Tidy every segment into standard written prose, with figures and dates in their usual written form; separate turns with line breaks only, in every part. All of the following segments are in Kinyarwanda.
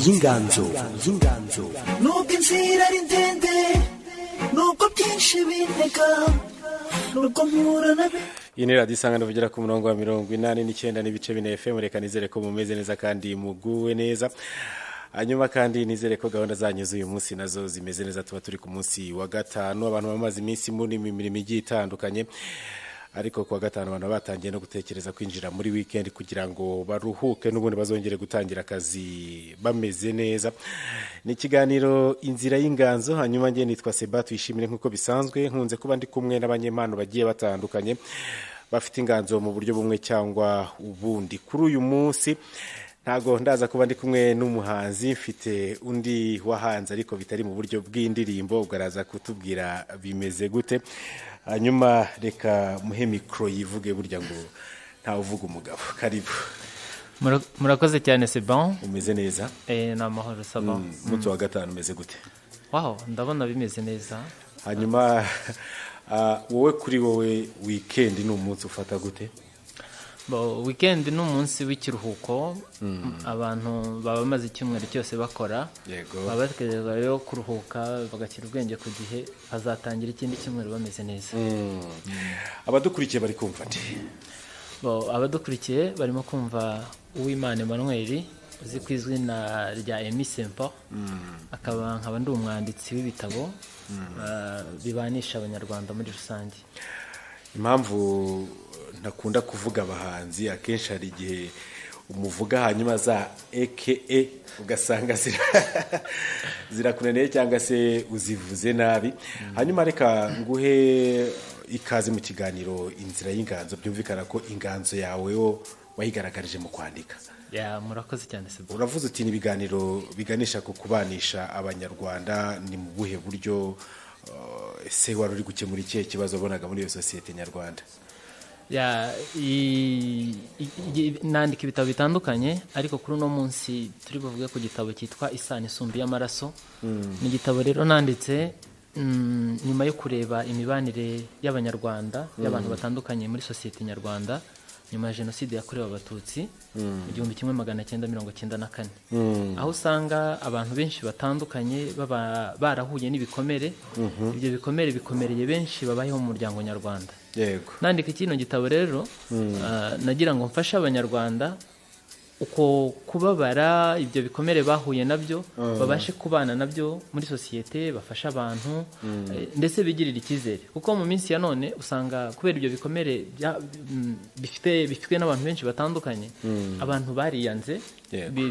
y'inganzo
nubwo inzira ari ndende nubwo byinshi bintega nubwo mpura na
iyi ni radiyo isangano vigera ku murongo wa 89 n'ibice 4 FM. Reka nizere ko mumeze neza kandi muguwe neza. Hanyuma kandi nizere ko gahunda zanyuze uyu munsi nazo zimeze neza. Tuba turi ku munsi wa gatanu, abantu bamaze iminsi muri mirimo igiye itandukanye, ariko ku wa gatanu abantu batangiye no gutekereza kwinjira muri weekend kugira ngo baruhuke n'ubundi bazongere gutangira akazi bameze neza. Ni ikiganiro inzira y'inganzo. Hanyuma ngiye nitwa Seba Tuyishimire nk'uko bisanzwe, nkunze kuba ndi kumwe n'abanyempano bagiye batandukanye bafite inganzo mu buryo bumwe cyangwa ubundi. Kuri uyu munsi ntago ndaza kuba ndi kumwe n'umuhanzi, mfite undi wahanze ariko bitari mu buryo bw'indirimbo, ubwo araza kutubwira bimeze gute. Hanyuma reka muhe mikro yivuge, burya ngo ntawe uvuga umugabo. Karibu.
Murakoze cyane Seban.
Umeze neza?
Ni amahoro Saba.
Umunsi wa gatanu umeze gute?
Wow, ndabona bimeze neza.
Hanyuma wowe kuri wowe weekend ni umunsi ufata gute?
Weekend ni umunsi w'ikiruhuko. Abantu baba bamaze icyumweru cyose bakora, baba batekereza rero kuruhuka bagashyira ubwenge ku gihe, hazatangira ikindi cyumweru bameze neza.
Abadukurikiye bari kumva ati?
Abadukurikiye barimo kumva Uwimana Emmanuel, uzi ku izina rya Emi Sempo, nkaba ndi umwanditsi w'ibitabo bibanisha abanyarwanda muri rusange.
Impamvu ntakunda kuvuga abahanzi, akenshi hari igihe umuvuga hanyuma za eke ugasanga zirakunaniye cyangwa se uzivuze nabi. Hanyuma reka nguhe ikaze mu kiganiro inzira y'inganzo. Byumvikana ko inganzo yawe yo wayigaragarije mu kwandika.
Murakoze cyane Sebo.
Uravuze uti ni ibiganiro biganisha ku kubanisha abanyarwanda. Ni mu buhe buryo? Ese wari uri gukemura ikihe kibazo wabonaga muri iyo sosiyete nyarwanda?
Nandika ibitabo bitandukanye, ariko kuri uno munsi turi buvuge ku gitabo cyitwa Isano Isumbi y'Amaraso. Ni igitabo rero nanditse nyuma yo kureba imibanire y'abanyarwanda, y'abantu batandukanye muri sosiyete nyarwanda nyuma ya jenoside yakorewe abatutsi mu 1994, aho usanga abantu benshi batandukanye barahuye n'ibikomere. Ibyo bikomere bikomereye benshi babayeho mu muryango nyarwanda. Nandika kino gitabo rero nagira ngo mfashe abanyarwanda uko kubabara ibyo bikomere bahuye nabyo, babashe kubana nabyo muri sosiyete, bafasha abantu ndetse bigirira icyizere. Kuko mu minsi ya none usanga kubera ibyo bikomere bifitwe n'abantu benshi batandukanye, abantu bariyanze,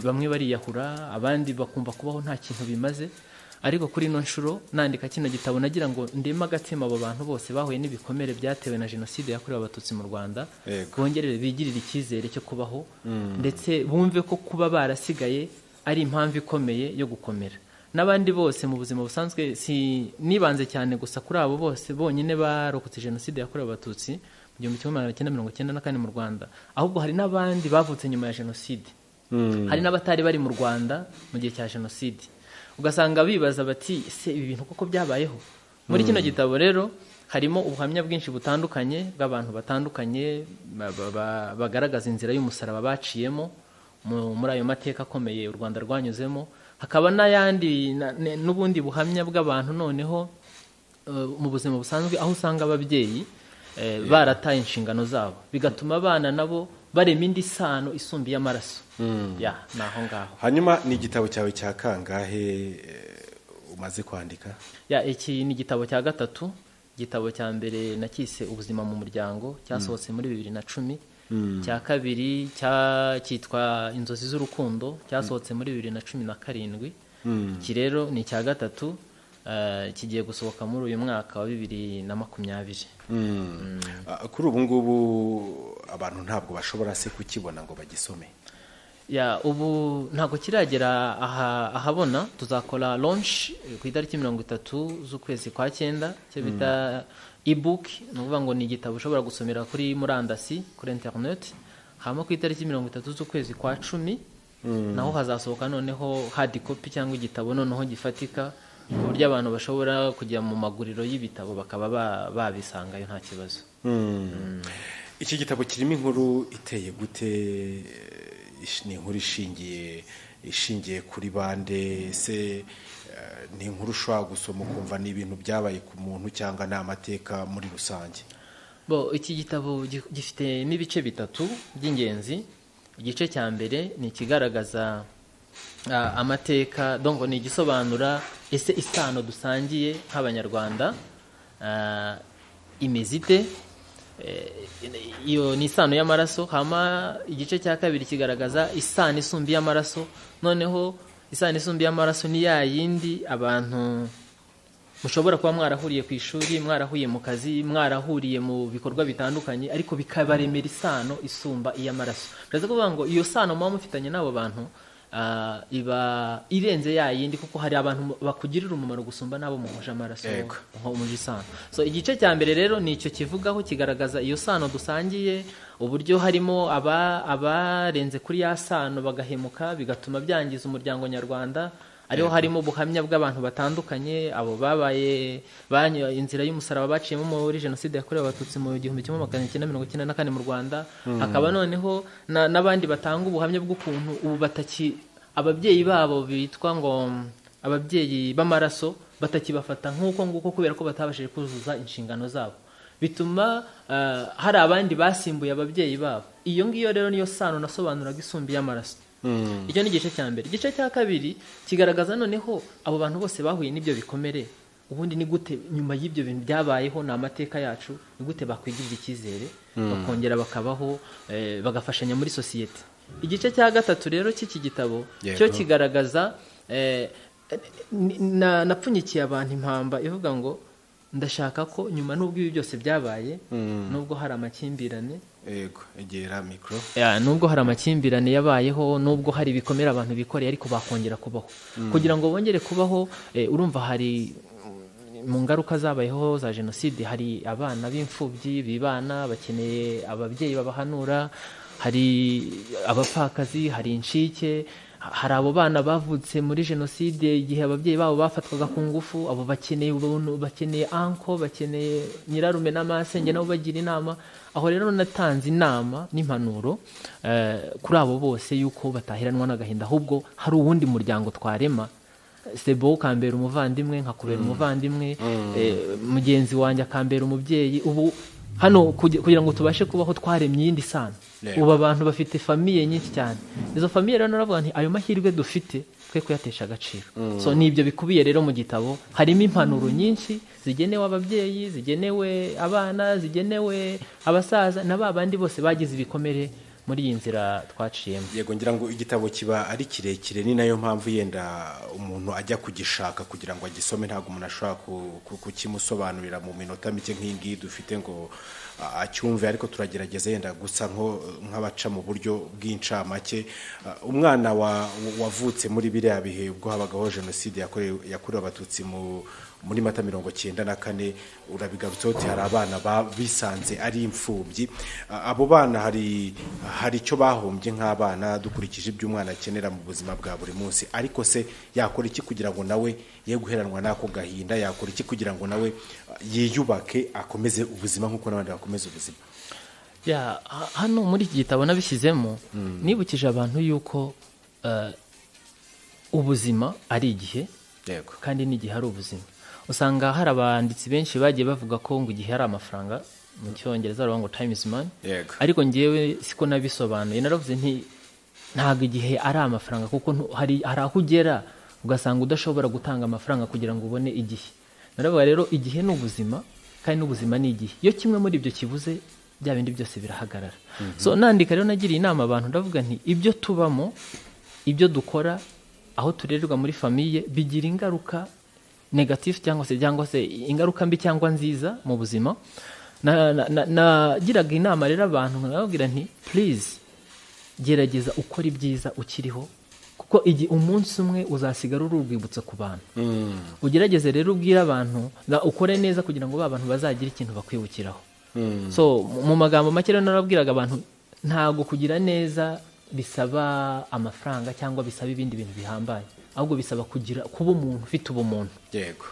bamwe bariyahura, abandi bakumva kubaho nta kintu bimaze. Ariko kuri ino nshuro nandika kino gitabo nagira ngo ndema agatima abo bantu bose bahuye n'ibikomere byatewe na jenoside yakorewe abatutsi mu Rwanda, bongerere bigirira icyizere cyo kubaho, ndetse bumve ko kuba barasigaye ari impamvu ikomeye yo gukomera. N'abandi bose mu buzima busanzwe, nibanze cyane gusa kuri abo bose bonyine barokotse jenoside yakorewe abatutsi mu 1994 mu Rwanda, ahubwo hari n'abandi bavutse nyuma ya jenoside, hari n'abatari bari mu Rwanda mu gihe cya jenoside. Ugasanga bibaza bati ese ibi bintu koko byabayeho? Muri kino gitabo rero harimo ubuhamya bwinshi butandukanye bw'abantu batandukanye bagaragaza inzira y'umusaraba baciyemo muri ayo mateka akomeye u Rwanda rwanyuzemo. Hakaba n'ayandi n'ubundi buhamya bw'abantu noneho mu buzima busanzwe, aho usanga ababyeyi barataye inshingano zabo, bigatuma abana nabo barema indi sano isumbi y'amaraso. Naho ngaho.
Hanyuma ni igitabo cyawe cya kangahe umaze kwandika?
Iki ni igitabo cya gatatu. Igitabo cya mbere nakise Ubuzima mu Muryango, cyasohotse muri 2010. Cya kabiri cyitwa Inzozi z'Urukundo, cyasohotse muri 2017. Iki rero ni cya gatatu, kigiye gusohoka muri uyu mwaka wa 2020.
Kuri ubu ngubu abantu ntabwo bashobora se kukibona ngo bagisome?
Ubu ntabwo kiragera ahabona. Tuzakora launch ku itariki 30 z'ukwezi kwa 9, cyo bita ebook. Ni ukuvuga ngo ni igitabo ushobora gusomera kuri murandasi, kuri internet. Hama ku itariki 30 z'ukwezi kwa 10 naho hazasohoka noneho hard copy cyangwa igitabo noneho gifatika, ku buryo abantu bashobora kujya mu maguriro y'ibitabo bakaba babisangayo nta kibazo.
Iki gitabo kirimo inkuru iteye gute? Ni inkuru ishingiye ishingiye kuri bande se ni inkuru ushobora gusoma ukumva ni ibintu byabaye ku muntu cyangwa ni amateka muri rusange?
Iki gitabo gifitemo ibice bitatu by'ingenzi. Igice cya mbere ni ikigaragaza amateka, donc ni igisobanura ese isano dusangiye nk'abanyarwanda imezite, iyo ni isano y'amaraso. Hama igice cya kabiri kigaragaza isano isumbi y'amaraso. Noneho isano isumbi y'amaraso ni ya yindi abantu mushobora kuba mwarahuriye ku ishuri, mwarahuye mu kazi, mwarahuriye mu bikorwa bitandukanye, ariko bikabaremera isano isumba iy'amaraso. Ndaza kuvuga ngo iyo sano muba mufitanye n'abo bantu iba irenze ya yindi, kuko hari abantu bakugirira umumaro gusumba n'abo muhuje amaraso nko muri isano. So igice cya mbere rero ni icyo kivugaho, kigaragaza iyo sano dusangiye, uburyo harimo abarenze kuri ya sano bagahemuka bigatuma byangiza umuryango nyarwanda. Ariho harimo ubuhamya bw'abantu batandukanye, abo babaye inzira y'umusaraba baciyemo muri jenoside yakorewe abatutsi mu 1994 mu Rwanda. Hakaba noneho n'abandi batanga ubuhamya bw'ukuntu ubu ababyeyi babo bitwa ngo ababyeyi b'amaraso batakibafata nk'uko nguko kubera ko batabashije kuzuza inshingano zabo, bituma hari abandi basimbuye ababyeyi babo. Iyo ngiyo rero niyo sano nasobanuraga isumbi y'amaraso. Icyo ni igice cya mbere. Igice cya kabiri kigaragaza noneho abo bantu bose bahuye n'ibyo bikomere, ubundi ni gute nyuma y'ibyo bintu byabayeho, ni amateka yacu, ni gute bakwigirira icyizere bakongera bakabaho bagafashanya muri sosiyete. Igice cya gatatu rero cy'iki gitabo cyo kigaragaza napfunyikiye abantu impamba ivuga ngo ndashaka ko nyuma n'ubwo ibi byose byabaye, nubwo hari amakimbirane,
egera mikro,
nubwo hari amakimbirane yabayeho, nubwo hari ibikomere abantu bikoreye, ariko bakongera kubaho. Kugira ngo bongere kubaho, urumva hari mu ngaruka zabayeho za jenoside, hari abana b'imfubyi bibana bakeneye ababyeyi babahanura, hari abapfakazi, hari inshike, hari abo bana bavutse muri jenoside igihe ababyeyi babo bafatwaga ku ngufu, abo bakeneye ubuntu, bakeneye anko, bakeneye nyirarume n'amasenge nabo bagira inama. Aho rero natanze inama n'impanuro kuri abo bose yuko batahiranwa n'agahinda, ahubwo hari uwundi muryango twarema. Sebo ukambera umuvandimwe, nkakubera umuvandimwe, mugenzi wanjye akambera umubyeyi. Ubu hano kugira ngo tubashe kubaho twaremye iyindi sano. Ubu abantu bafite famiye nyinshi cyane. Izo famiye rero naravuga nti ayo mahirwe dufite twe kuyatesha agaciro. So nibyo bikubiye rero mu gitabo. Harimo impanuro nyinshi zigenewe ababyeyi, zigenewe abana, zigenewe abasaza n'abandi bose bagize ibikomere muri iyi nzira twaciyemo.
Yego, ngira ngo igitabo kiba ari kirekire, ni nayo mpamvu yenda umuntu ajya kugishaka kugira ngo agisome, ntabwo umuntu ashobora kukimusobanurira mu minota mike nk'ingi dufite ngo acyumve, ariko turagerageza yenda gusa nk'abaca mu buryo bw'incamake. Umwana wavutse muri biriya bihe ubwo habagaho jenoside yakorewe abatutsi muri Mata 1994, urabigarutseho uti hari abana bisanze ari imfubyi. Abo bana hari icyo bahombye nk'abana dukurikije ibyo umwana akenera mu buzima bwa buri munsi, ariko se yakora iki kugira ngo nawe ye guheranwa n'ako gahinda? Yakora iki kugira ngo nawe yiyubake akomeze ubuzima nk'uko n'abandi bakomeza ubuzima?
Hano muri iki gitabo nabishyizemo nibukije abantu yuko ubuzima ari igihe, kandi n'igihe ari ubuzima. Usanga hari abanditsi benshi bagiye bavuga ko ngo igihe ari amafaranga, mu cyongereza baravuga ngo time is money, ariko ngewe siko nabisobanuye. Naravuze nti ntabwo igihe ari amafaranga, kuko hari aho ugera ugasanga udashobora gutanga amafaranga kugira ngo ubone igihe. Naravuga rero igihe ni ubuzima, kandi n'ubuzima ni igihe. Iyo kimwe muri ibyo kibuze, bya bindi byose birahagarara. So nandika rero nagiriye inama abantu, ndavuga nti ibyo tubamo, ibyo dukora, aho turererwa muri famiye, bigira ingaruka negative cyangwa se ingaruka mbi cyangwa nziza mu buzima. Nagiraga inama rero abantu, nkababwira nti please gerageza ukora ibyiza ukiriho, kuko umunsi umwe uzasigara uri urwibutso ku bantu. Ugerageze rero ubwire abantu, ukore neza kugira ngo ba bantu bazagira ikintu bakwibukiraho. So mu magambo make rero narabwiraga abantu, ntago kugira neza bisaba amafaranga cyangwa bisaba ibindi bintu bihambaye, ahubwo bisaba kuba umuntu ufite ubumuntu.
Yego.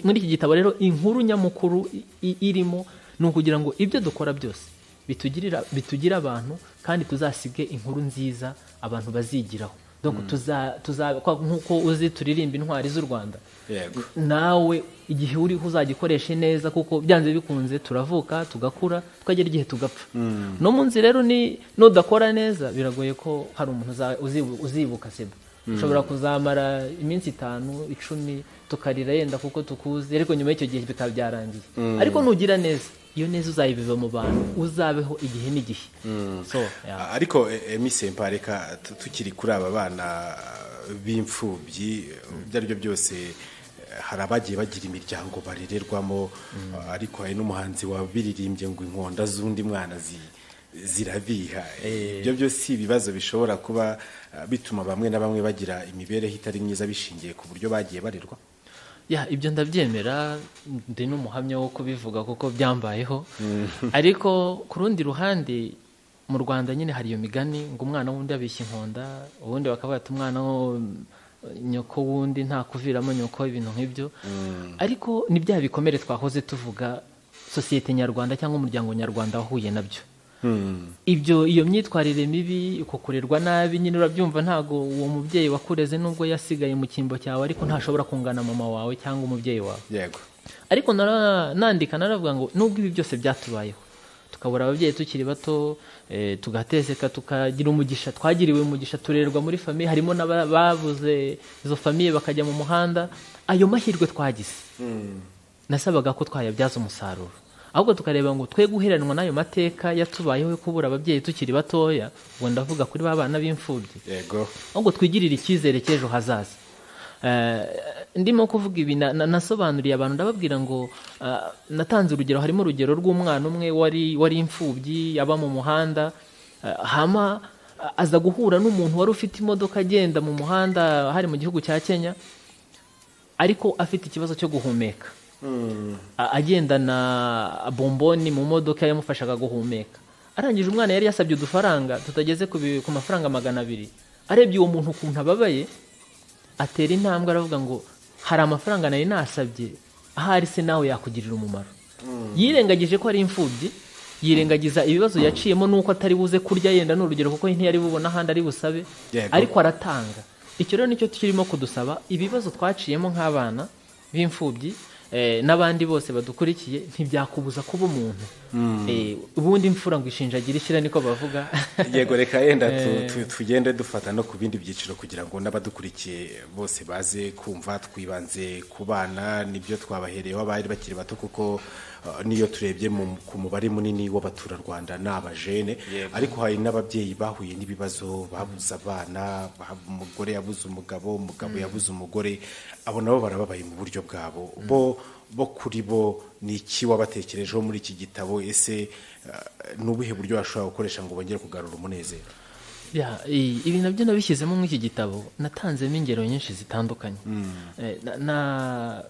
Muri iki gitabo rero inkuru nyamukuru irimo ni ukugira ngo ibyo dukora byose bitugirira abantu, kandi tuzasige inkuru nziza abantu bazigiraho. donc nk'uko uzi turirimba intwari z'u Rwanda
yego
nawe igihe uriho uzagikoreshe neza kuko byanze bikunze turavuka tugakura twagera igihe tugapfa no munsi rero ni nudakora neza biragoye ko hari umuntu uzibuka seba ushobora kuzamara iminsi 5 10 tukarira yenda kuko tukuzi ariko nyuma y'icyo gihe bikaba byarangiye ariko nugira neza iyo neza uzayibiva mu bantu uzabeho igihe n'igihe so
ariko emisempa reka tukiri kuri aba bana b'imfubyi byari byo byose hari abagiye bagira imiryango barererwamo ariko hari n'umuhanzi wabiririmbye ngo inkonda z'undi mwana zirabiha ibyo byose ibibazo bishobora kuba bituma bamwe na bamwe bagira imibereho itari myiza bishingiye ku buryo bagiye barerwa
ibyo ndabyemera ndi n'umuhamya wo kubivuga kuko byambayeho ariko ku rundi ruhande mu Rwanda nyine hari iyo migani ngo umwana wundi abishya inkonda ubundi bakavuga ati umwana wo nyoko wundi nta kuviramo nyoko ibintu nk'ibyo ariko ni bya bikomere twahoze tuvuga sosiyete nyarwanda cyangwa umuryango nyarwanda wahuye nabyo iyo myitwarire mibi uko kurerwa nabi nyine urabyumva ntago uwo mubyeyi wakureze nubwo yasigaye mu kimbo cyawe ariko ntashobora kungana mama wawe cyangwa umubyeyi wawe
yego
ariko nandika naravuga ngo nubwo ibi byose byatubayeho tukabura ababyeyi tukiri bato tugateseka tukagira umugisha twagiriwe umugisha turerwa muri famiye harimo n'ababuze izo famiye bakajya mu muhanda ayo mahirwe twagize nasabaga ko twayabyaza umusaruro ahubwo tukareba ngo twe guheranwa n'ayo mateka yatubayeho yo kubura ababyeyi tukiri batoya ngo ndavuga kuri ba bana b'imfubyi
yego
ahubwo twigirire icyizere cy'ejo hazaza ndimo kuvuga ibi nasobanuriye abantu ndababwira ngo natanze urugero harimo urugero rw'umwana umwe wari imfubyi aba mu muhanda hama aza guhura n'umuntu wari ufite imodoka agenda mu muhanda hari mu gihugu cya Kenya ariko afite ikibazo cyo guhumeka agendana bomboni mu modoka yamufashaga guhumeka arangije umwana yari yasabye udufaranga tutageze ku mafaranga 200 arebye uwo muntu ukuntu ababaye atera intambwe aravuga ngo hari amafaranga nari nasabye ahari se nawe yakugirira umumaro yirengagije ko ari imfubyi yirengagiza ibibazo yaciyemo nuko atari buze kurya yenda n'urugero kuko ntiyari bubona ahandi ari busabe ariko aratanga icyo rero nicyo kirimo kudusaba ibibazo twaciyemo nk'abana b'imfubyi n'abandi bose badukurikiye ntibyakubuza kuba umuntu ubundi imfura ngo ishinjagira ishyira niko bavuga
yego reka yenda tugende dufata no ku bindi byiciro kugira ngo n'abadukurikiye bose baze kumva twibanze ku bana nibyo twabahereyeho abari bakiri bato kuko niyo turebye ku mubare munini w'abaturarwanda ni abajene ariko hari n'ababyeyi bahuye n'ibibazo babuze abana umugore yabuze umugabo yabuze umugore abo nabo barababaye mu buryo bwabo bo kuri bo ni iki wabatekerejeho muri iki gitabo ese n'ubuhe buryo bashobora gukoresha ngo bongere kugarura umunezero
ibi nabyo nabishyizemo muri iki gitabo natanzemo ingero nyinshi zitandukanye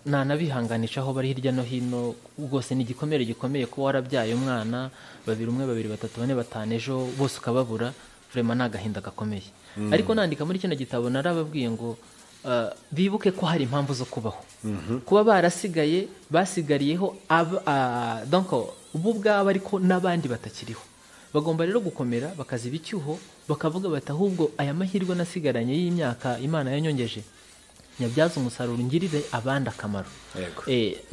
nanabihanganisha aho bari hirya no hino rwose ni igikomere gikomeye ko warabyaye umwana 1 2 3 4 5 ejo bose ukababura vraiment ni agahinda gakomeye ariko nandika muri kino gitabo narababwiye ngo bibuke ko hari impamvu zo kubaho kuba barasigaye basigariyeho donc ubu bwabo ariko n'abandi batakiriho bagomba rero gukomera bakaziba icyuho bakavuga bati ahubwo aya mahirwe nasigaranye y'imyaka Imana yanyongeje nyabyaza umusaruro ngirire abandi akamaro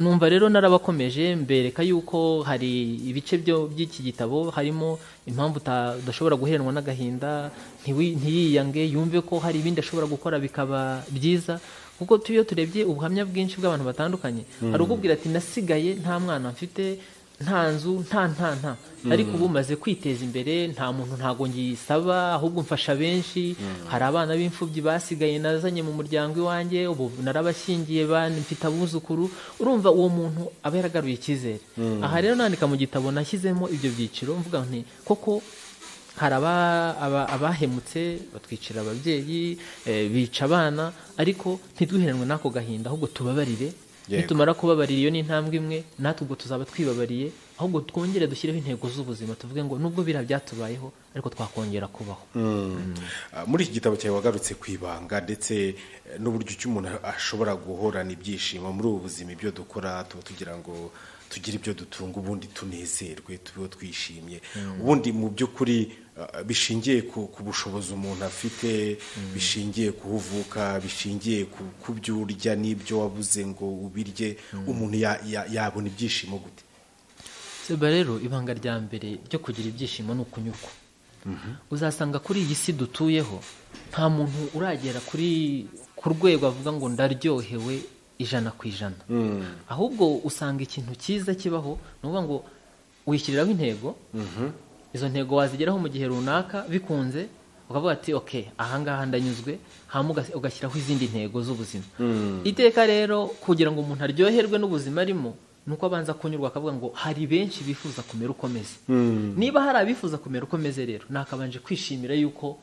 numva rero narabakomeje mbereka yuko hari ibice by'iki gitabo harimo impamvu udashobora guheranwa n'agahinda ntiyiyange yumve ko hari ibindi ashobora gukora bikaba byiza kuko iyo turebye ubuhamya bwinshi bw'abantu batandukanye hari ukubwira ati nasigaye nta mwana mfite nta nzu nta ariko ubu maze kwiteza imbere nta muntu ntago ngisaba ahubwo mfasha benshi hari abana b'imfubyi basigaye nazanye mu muryango iwanjye ubu narabashyingiye mfite abuzukuru urumva uwo muntu aba yaragaruye icyizere aha rero nandika mu gitabo nashyizemo ibyo byiciro mvuga nti koko hari abahemutse batwicira ababyeyi bica abana ariko ntiduheranwe n'ako gahinda ahubwo tubabarire nitumara kubabarira iyo ni intambwe imwe natwe ubwo tuzaba twibabariye ahubwo twongere dushyireho intego z'ubuzima tuvuge ngo nubwo biriya byatubayeho ariko twakongera kubaho.
Muri iki gitabo cyawe wagarutse ku ibanga ndetse n'uburyo icyo umuntu ashobora guhorana ibyishimo muri ubu buzima, ibyo dukora tuba tugira ngo tugire ibyo dutunga ubundi tunezerwe tubeho twishimye. Ubundi mu by'ukuri bishingiye ku bushobozi umuntu afite, bishingiye kuhuvuka, bishingiye ku byo urya n'ibyo wabuze ngo ubirye, umuntu yabona ibyishimo gute?
Seba rero ibanga rya mbere ryo kugira ibyishimo ni ukunyurwa. Uzasanga kuri iyi si dutuyeho nta muntu uragera ku rwego avuga ngo ndaryohewe 100%. Ahubwo usanga ikintu cyiza kibaho ni ukuvuga ngo wishyiriraho intego, izo ntego wazigeraho mu gihe runaka bikunze ukavuga ati okay, ahangaha ndanyuzwe, hama ugashyiraho izindi ntego z'ubuzima. Iteka rero kugira ngo umuntu aryoherwe n'ubuzima arimo nuko abanza kunyurwa akavuga ngo hari benshi bifuza kumera ukomeze. Niba hari abifuza kumera ukomeze rero nakabanje kwishimira yuko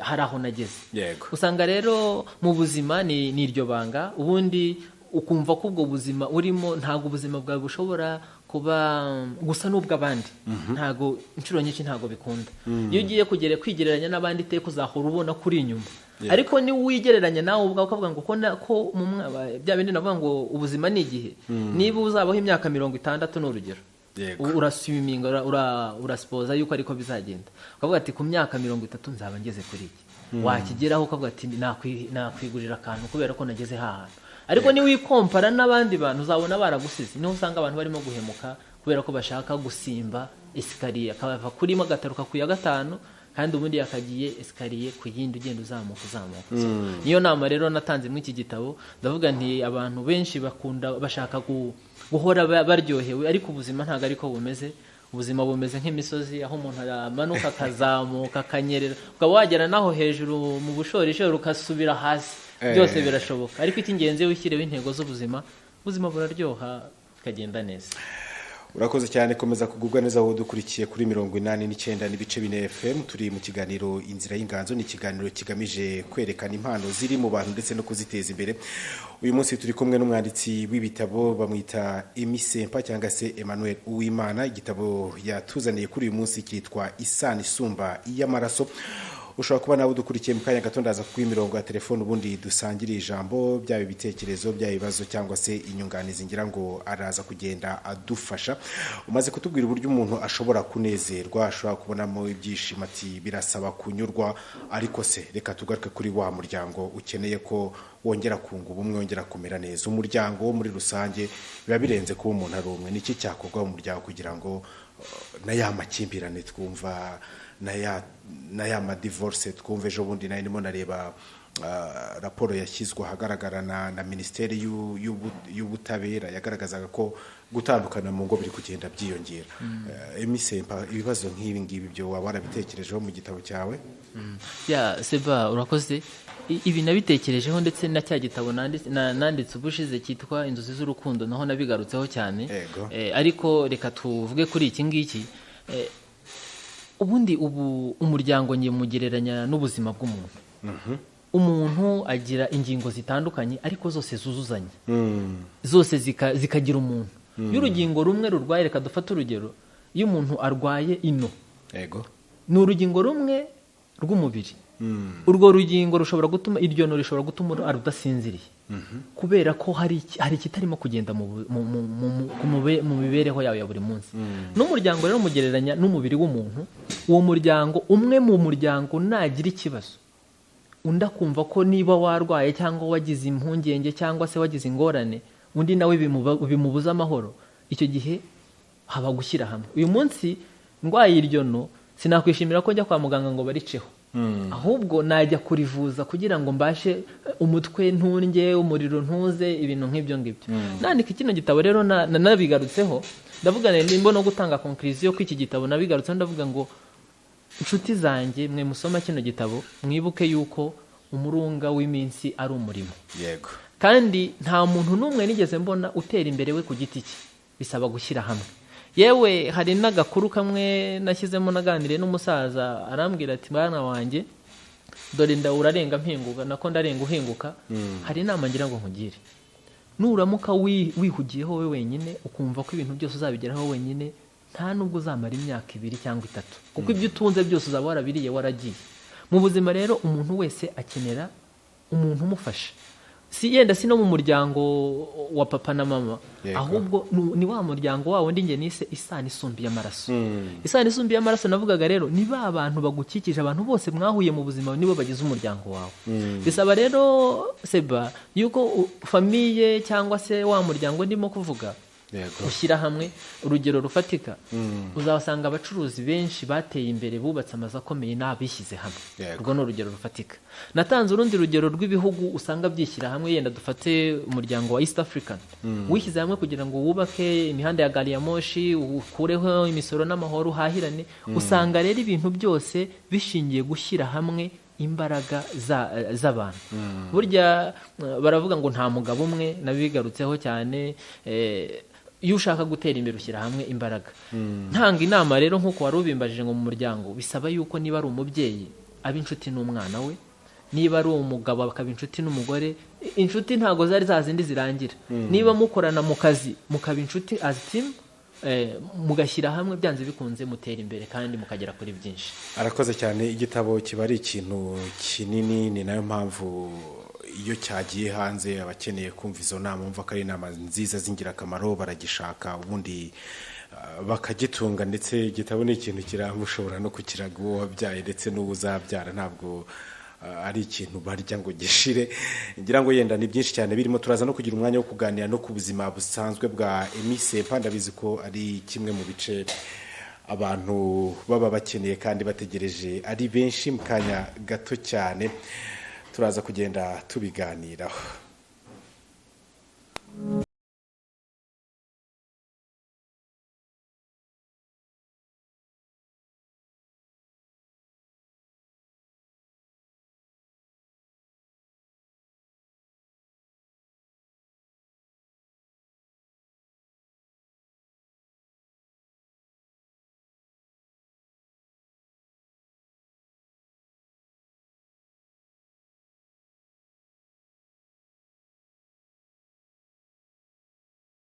hari aho nageze. Usanga rero mu buzima ni iryo banga, ubundi ukumva ko ubwo buzima urimo ntago ubuzima bwawe bushobora kuba gusa n'ubw'abandi. Ntago inshuro nyinshi ntago bikunda. Iyo ugiye kwigereranya n'abandi iteka uzahora ubona kuri inyuma. Ariko ni wigereranya nawe ubwawe ukavuga ngo ko bya bindi navuga ngo ubuzima ni igihe. Niba uzabaho imyaka 60 n'urugero, uraswiminga urasipoza yuko ariko bizagenda, ukavuga ati ku myaka 30 nzaba ngeze kuri iki. Wakigeraho ukavuga ati nakwigurira akantu kubera ko nageze hahantu. Ariko ni wikompara n'abandi bantu uzabona baragusize. Niho usanga abantu barimo guhemuka kubera ko bashaka gusimba esikariye, akava kuri mo gataruka ku ya 5 kandi ubundi yakagiye esikariye ku yindi ugenda uzamuka. Niyo nama rero natanze muri iki gitabo, ndavuga nti abantu benshi bashaka guhora baryohewe, ariko ubuzima ntago ariko bumeze. Ubuzima bumeze nk'imisozi aho umuntu aramanuka akazamuka akanyerera, ukaba wagera naho hejuru mu bushorishori ukasubira hasi. Byose birashoboka, ariko icy'ingenzi wishyireho intego z'ubuzima, ubuzima buraryoha bikagenda neza.
Urakoze cyane, komeza kugubwa neza aho dukurikiye kuri 89.4 FM. Turi mu kiganiro Inzira y'Inganzo, ni ikiganiro kigamije kwerekana impano ziri mu bantu ndetse no kuziteza imbere. Uyu munsi turi kumwe n'umwanditsi w'ibitabo bamwita Emisempa cyangwa se Emmanuel Uwimana. Igitabo yatuzaniye kuri uyu munsi cyitwa Isano Isumba y'Amaraso. Ushobora kuba nawe udukurikiye mu kanya gato ndaza kuri mirongo ya telefone ubundi dusangire ijambo byaba ibitekerezo by'ibibazo cyangwa se inyunganizi, ngira ngo araza kugenda adufasha. Umaze kutubwira uburyo umuntu ashobora kunezerwa, ashobora kubonamo ibyishimo, ati birasaba kunyurwa, ariko se reka tugaruke kuri wa muryango ukeneye ko wongera kunga ubumwe, wongera kumera neza. Umuryango wo muri rusange biba birenze kuba umuntu ari umwe. Niki cyakorwa mu muryango kugira ngo na ya makimbirane twumva na ya divorce twumve? Ejo bundi nari ndimo nareba raporo yashyizwe ahagaragara na Minisiteri y'Ubutabera yagaragazaga ko gutandukana mu ngo biri kugenda byiyongera. Emisempa, ibibazo nk'ibi ngibi byo waba warabitekerejeho mu gitabo cyawe?
Seba urakoze. Ibi nabitekerejeho ndetse na cya gitabo nanditse ubushize cyitwa Inzozi z'urukundo, naho nabigarutseho cyane. Ariko reka tuvuge kuri iki ngiki. Ubundi umuryango ngiye mugereranya n'ubuzima bw'umuntu. Umuntu agira ingingo zitandukanye ariko zose zuzuzanya, zose zikagira umuntu. Y'urugingo rumwe rurwaye, reka dufate urugero, iyo umuntu arwaye ino, ni urugingo rumwe rw'umubiri. Urwo rugingo rushobora gutuma iryo no rishobora gutuma arudasinziriye, kubera ko hari ikitarimo kugenda mu mibereho yawe ya buri munsi. N'umuryango rero mugereranya n'umubiri w'umuntu. Uwo muryango, umwe mu muryango nagira ikibazo, undi akumva ko niba warwaye cyangwa wagize impungenge cyangwa se wagize ingorane, undi nawe bimubuza amahoro, icyo gihe haba gushyira hamwe. Uyu munsi ndwaye iryo no, sinakwishimira ko njya kwa muganga ngo bariceho, ahubwo najya kurivuza kugira ngo mbashe umutwe ntunge, umuriro ntuze, ibintu nk'ibyo ngibyo. Nandika kino gitabo rero nabigarutseho, ndavuga nimba no gutanga conclusion ko iki gitabo nabigarutseho, ndavuga ngo inshuti zanjye mwe musoma kino gitabo mwibuke yuko umurunga w'iminsi ari umurimo. Kandi nta muntu n'umwe nigeze mbona utera imbere we ku giti cye, bisaba gushyira hamwe. Yewe hari n'agakuru kamwe nashyizemo naganiriye n'umusaza, arambwira ati mwana wanjye dore urarenga mpinguka, nako ndarenga uhinguka, hari inama ngira ngo nkugire. nuramuka wihugiyeho wowe wenyine ukumva ko ibintu byose uzabigeraho wenyine nta nubwo uzamara imyaka 2 cyangwa 3 kuko ibyo utunze byose uzaba warabiriye waragiye mu buzima. Rero umuntu wese akenera umuntu umufasha, yenda si no mu muryango wa papa na mama, ahubwo ni wa muryango wawo ndi nge nise isano isumbiye amaraso. Isano isumbiye amaraso navugaga rero ni ba bantu bagukikije, abantu bose mwahuye mu buzima nibo bagize umuryango wawe. Bisaba rero Seba yuko famiye cyangwa se wa muryango ndimo kuvuga ushyira hamwe. Urugero rufatika, uzasanga abacuruzi benshi bateye imbere bubatse amazu akomeye n'abishyize hamwe. Urwo ni urugero rufatika. Natanze urundi rugero rw'ibihugu usanga byishyira hamwe, yenda dufate umuryango wa East African wishyize hamwe kugira ngo wubake imihanda ya gari ya moshi, ukureho imisoro n'amahoro, uhahirane. Usanga rero ibintu byose bishingiye gushyira hamwe imbaraga z'abantu. Burya baravuga ngo nta mugabo umwe, nabigarutseho cyane. Iyo ushaka gutera imbere ushyira hamwe imbaraga. Ntanga inama rero nk'uko wari ubimbajije ngo mu muryango bisaba yuko niba ari umubyeyi aba inshuti n'umwana we, niba ari umugabo akaba inshuti n'umugore. Inshuti ntago zari zazindi zirangira. Niba mukorana mu kazi mukaba inshuti as team, mugashyira hamwe, byanze bikunze mutera imbere kandi mukagera kuri byinshi.
Arakoze cyane. Igitabo kiba ari ikintu kinini, ni nayo mpamvu iyo cyagiye hanze abakeneye kumva izo nama umva ko ari inama nziza z'ingirakamaro baragishaka ubundi bakagitunga. Ndetse igitabo ni ikintu kiramushobora no kukiraga uwo wabyaye ndetse n'uzabyara, ntabwo ari ikintu barya ngo gishire. Ngira ngo yenda ni byinshi cyane birimo. Turaza no kugira umwanya wo kuganira no ku buzima busanzwe bwa Emmy Sempa. Ndabizi ko ari kimwe mu bice abantu baba bakeneye kandi bategereje ari benshi. Mu kanya gato cyane turaza kugenda tubiganiraho.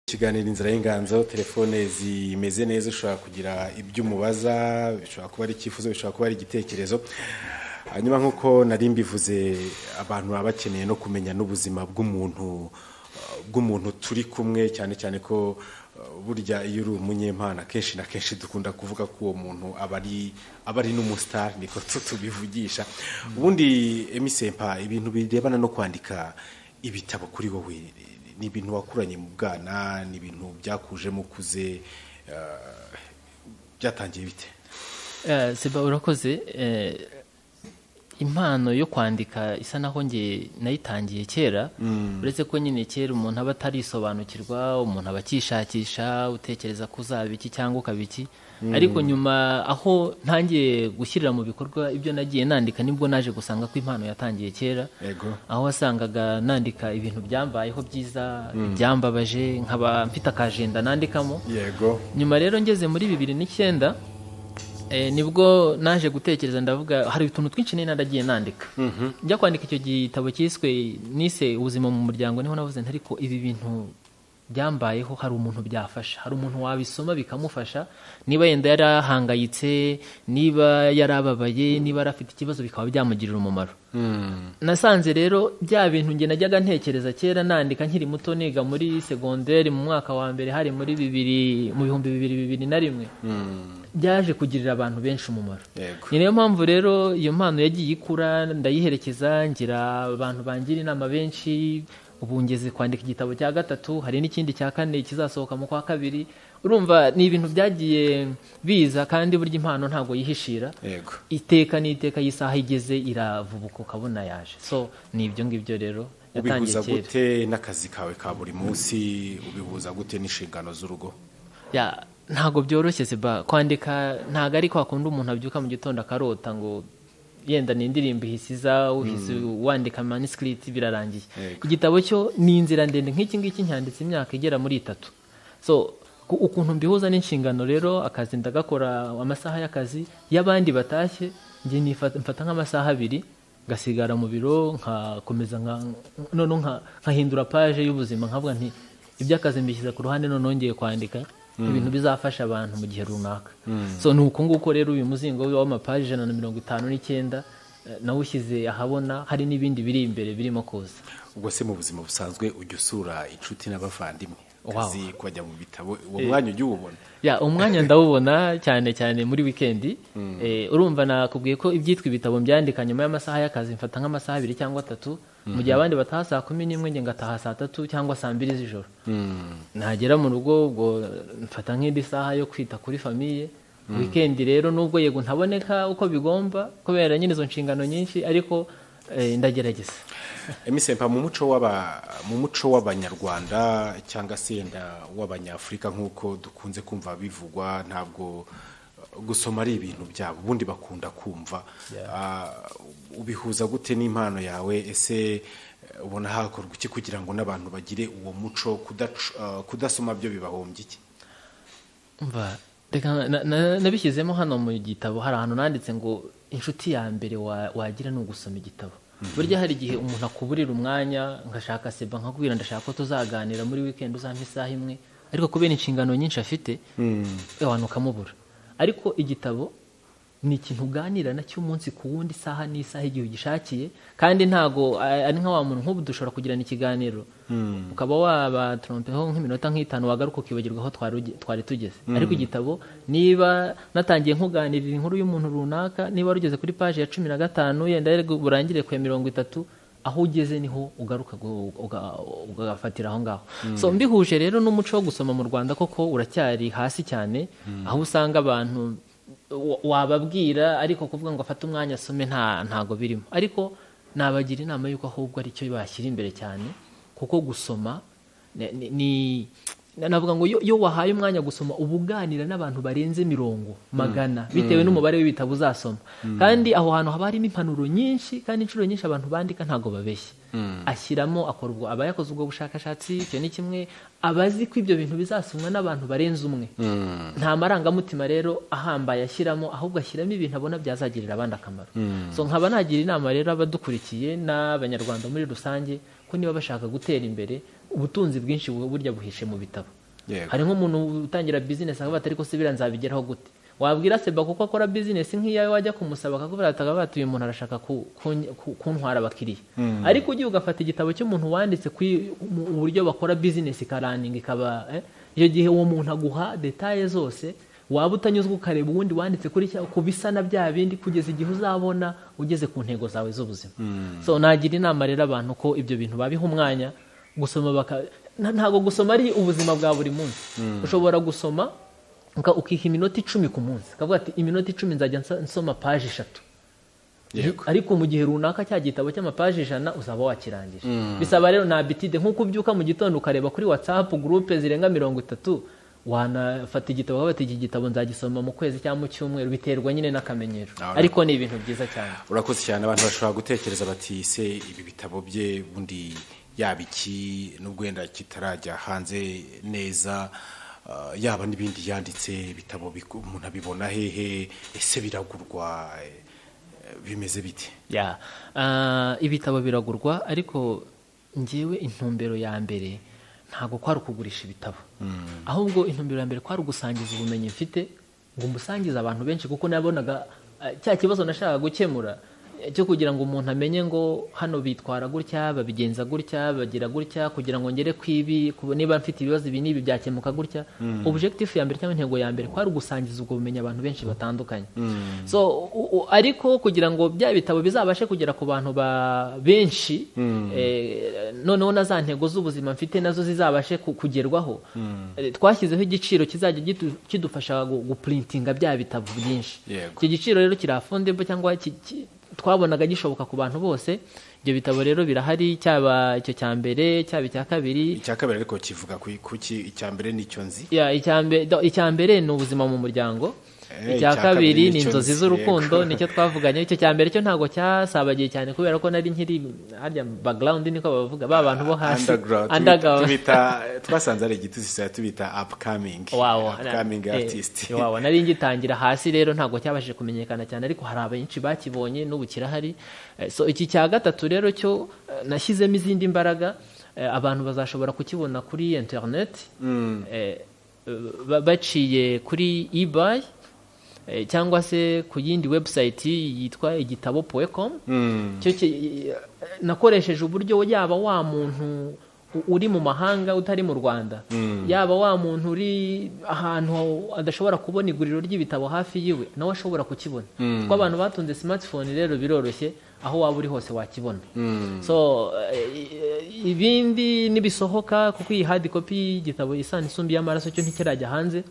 Kiganira inzira y'inganzo, telefone zimeze neza, ushobora kugira ibyo umubaza, bishobora kuba ari icyifuzo, bishobora kuba ari igitekerezo. Hanyuma nk'uko nari mbivuze, abantu baba bakeneye no kumenya n'ubuzima bw'umuntu turi kumwe, cyane cyane ko burya iyo uri umunyempana kenshi na kenshi dukunda kuvuga ko uwo muntu aba ari n'umustar, niko tubivugisha. Ubundi Emmy Sempa, ibintu birebana no kwandika ibitabo kuri wowe ni ibintu wakuranye mu bwana, ni ibintu byakujemo kuze, byatangiye bite?
Seba urakoze. Impano yo kwandika isa naho nge nayitangiye kera, uretse ko nyine kera umuntu aba atarisobanukirwa, umuntu aba akishakisha, utekereza ko uzaba iki cyangwa ukabiki. Ariko nyuma aho ntangiye gushyirira mu bikorwa ibyo nagiye nandika, nibwo naje gusanga ko impano yatangiye kera. Aho wasangaga nandika ibintu byambayeho byiza, byambabaje, nkaba mfite akajenda nandikamo. Nyuma rero ngeze muri 2009 nibwo naje gutekereza, ndavuga hari utuntu twinshi naragiye nandika. Njya kwandika icyo gitabo cyiswe nise ubuzima mu muryango, niho navuze nti ariko ibi bintu byambayeho hari umuntu byafasha, hari umuntu wabisoma bikamufasha, niba yenda yarahangayitse, niba yarababaye, niba arafite ikibazo bikaba byamugirira umumaro. Nasanze rero bya bintu nge najyaga ntekereza kera nandika nkiri muto niga muri secondaire mu mwaka wa mbere, hari muri 2001 byaje kugirira abantu benshi umumaro. Ni nayo mpamvu rero iyo mpano yagiye ikura, ndayiherekeza, ngira abantu bangira inama benshi. Ubu ngeze kwandika igitabo cya 3, hari n'ikindi cya 4 kizasohoka mu kwa 2. Urumva ni ibintu byagiye biza, kandi burya impano ntago yihishira. Iteka n'iteka yisaha igeze iravubuka ukabona yaje. So ni ibyo ngibyo rero yatangiye
kera. Ubihuza gute n'akazi kawe ka buri munsi? Ubihuza gute n'inshingano z'urugo?
Ntago byoroshye Seba. Kwandika ntago ari kwa kundi umuntu abyuka mu gitondo akarota ngo yenda ni indirimbo ihisiza wandika manuscript birarangiye. Igitabo cyo ni inzira ndende, nk'iki ngiki nyanditse imyaka igera muri 3. So ukuntu mbihuza n'inshingano rero, akazi ndagakora amasaha y'akazi, y'abandi batashye nge mfata nk'amasaha 2 ngasigara mu biro nkakomeza noneho nkahindura paje y'ubuzima nkavuga nti iby'akazi mbishyize ku ruhande none nongeye kwandika ibintu bizafasha abantu mu gihe runaka. So ni uko nguko rero uyu muzingo w'amapaje 159 nawushyize ahabona, hari n'ibindi biri imbere birimo kuza.
Ubwo se mu buzima busanzwe ujya usura inshuti n'abavandimwe
Wow.
kujya mu bitabo uwo mwanya ujya ubona?
Ya umwanya ndawubona cyane cyane muri weekend. Urumva nakubwiye ko ibyitwa ibitabo mbyandika nyuma y'amasaha y'akazi, mfata nk'amasaha 2 cyangwa 3 mu gihe abandi bataha saa 11 nge ngataha saa 3 cyangwa saa 2 z'ijoro. Nagera mu rugo ubwo mfata nk'indi saha yo kwita kuri famille. Weekend rero nubwo yego ntaboneka uko bigomba kubera nyine izo nshingano nyinshi, ariko ndagerageza.
Emisempa mu muco w'abanyarwanda cyangwa se w'abanyafrika nk'uko dukunze kumva bivugwa, ntabwo gusoma ari ibintu byabo, ubundi bakunda kumva. Ubihuza gute n'impano yawe? Ese ubona hakorwa iki kugira ngo n'abantu bagire uwo muco, kudasoma byo bibahombye iki?
Nabishyizemo hano mu gitabo, hari ahantu nanditse ngo inshuti ya mbere wagira ni ugusoma igitabo. Burya hari igihe umuntu akuburira umwanya, ngashaka seba nkakubwira ndashaka ko tuzaganira muri weekend uzampa isaha imwe, ariko kubera inshingano nyinshi afite abantu ukamubura. Ariko igitabo ni ikintu uganira nacyo umunsi ku wundi, isaha n'isaha igihe ugishakiye, kandi ntago ari nka wa muntu nk'ubu dushobora kugirana ikiganiro ukaba waba trompeho nk'iminota nk'itanu wagaruka ukibagirwa aho twari tugeze. Ariko igitabo niba natangiye nkuganirira inkuru y'umuntu runaka, niba rugeze kuri page ya 15 yenda burangire ku ya 30, aho ugeze niho ugaruka ugafatira aho ngaho. So mbihuje rero n'umuco wo gusoma mu Rwanda koko uracyari hasi cyane, aho usanga abantu wababwira ariko kuvuga ngo afate umwanya asome ntago birimo. Ariko nabagira inama yuko ahubwo ari cyo bashyira imbere cyane, kuko gusoma ni navuga ngo yo wahaye umwanya gusoma ubuganira n'abantu barenze 100 bitewe n'umubare w'ibitabo uzasoma. Kandi aho hantu haba harimo impanuro nyinshi, kandi inshuro nyinshi abantu bandika ntago babeshye. Ashyiramo akorwa abayakoze ubwo bushakashatsi, icyo ni kimwe, abazi ko ibyo bintu bizasomwa n'abantu barenze umwe. Nta marangamutima rero ahambaye ashyiramo, ahubwo ashyiramo ibintu abona byazagirira abandi akamaro. So nkaba nagira inama rero abadukurikiye n'abanyarwanda muri rusange ko niba bashaka gutera imbere, ubutunzi bwinshi burya buhishe mu bitabo. Hari nk'umuntu utangira business akavuga ariko se bira nzabigeraho gute? Wabwira seba kuko akora business nk'iyawe wajya kumusaba akakubwira atagabaye uyu muntu arashaka kuntwara abakiriya. Ariko ugiye ugafata igitabo cy'umuntu wanditse ku buryo bakora business running ikaba iyo gihe uwo muntu aguha details zose, waba utanyuzwe ukareba ubundi wanditse kuri kubisa na bya bindi kugeza igihe uzabona ugeze ku ntego zawe z'ubuzima. So nagira inama rero abantu ko ibyo bintu babiha umwanya gusoma. Ntago gusoma ari ubuzima bwa buri munsi. Ushobora gusoma ukiha iminota 10 ku munsi, kavuga ati iminota 10 nzajya nsoma page 3. Ariko mu gihe runaka cya gitabo cy'amapaje 100 uzaba wakirangije. Bisaba rero na habitude, nkuko ubyuka mu gitondo ukareba kuri WhatsApp groupe zirenga 30, wanafata igitabo bati iki gitabo nzagisoma mu kwezi cyangwa mu cyumweru, biterwa nyine n'akamenyero. Ariko ni ibintu byiza cyane.
Urakoze cyane. Abantu bashobora gutekereza bati se ibi bitabo bye bundi yabiki nubwo wenda kitarajya hanze neza, yaba n'ibindi yanditse bitabo umuntu abibona hehe? Ese biragurwa bimeze bite? Ibitabo biragurwa, ariko njyewe intumbero ya mbere ntago kwari kugurisha ibitabo, ahubwo intumbero ya mbere kwari gusangiza ubumenyi mfite, ngo mbusangize abantu benshi, kuko nabonaga cya kibazo nashaka gukemura cyo kugira ngo umuntu amenye ngo hano bitwara gutya, babigenza gutya, bagira gutya, kugira ngo ngere kwibi, niba mfite ibibazo ibi nibi byakemuka gutya. Objective ya mbere cyangwa intego ya mbere kwari gusangiza ubwo bumenyi abantu benshi batandukanye. So ariko kugira ngo bya bitabo bizabashe kugera ku bantu benshi, noneho na za ntego z'ubuzima mfite nazo zizabashe kugerwaho, twashyizeho igiciro kizajya kidufasha guprintinga bya bitabo byinshi. Icyo giciro rero kirafondebo cyangwa twabonaga gishoboka ku bantu bose. Ibyo bitabo rero birahari, cyaba icyo cya mbere cyaba icya kabiri. Icya kabiri ariko kivuga kuki? Icya mbere nicyo nzi.
Icya mbere ni ubuzima mu muryango, icya kabiri ni inzozi z'urukundo nicyo twavuganye. Icyo cya mbere cyo ntabwo cyasabagiye cyane kubera ko nari nkiri harya background niko bavuga ba bantu bo hasi
underground twasanze ari igiti tubita upcoming artist.
Wow, nari ngitangira hasi rero ntabwo cyabashije kumenyekana cyane, ariko hari abenshi bakibonye n'ubu kirahari. So iki cya gatatu rero cyo nashyizemo izindi imbaraga, abantu bazashobora kukibona kuri internet baciye kuri eBay cyangwa se ku yindi website yitwa igitabo.com. cyo nakoresheje uburyo yaba wa muntu uri mu mahanga utari mu Rwanda, yaba wa muntu uri ahantu adashobora kubona iguriro ry'ibitabo hafi yiwe, nawe ashobora kukibona. Kuko abantu batunze smartphone rero biroroshye, aho waba uri hose wakibona. So ibindi nibisohoka, kuko iyi hard copy y'igitabo Isano Isumba y'Amaraso cyo ntikirajya hanze,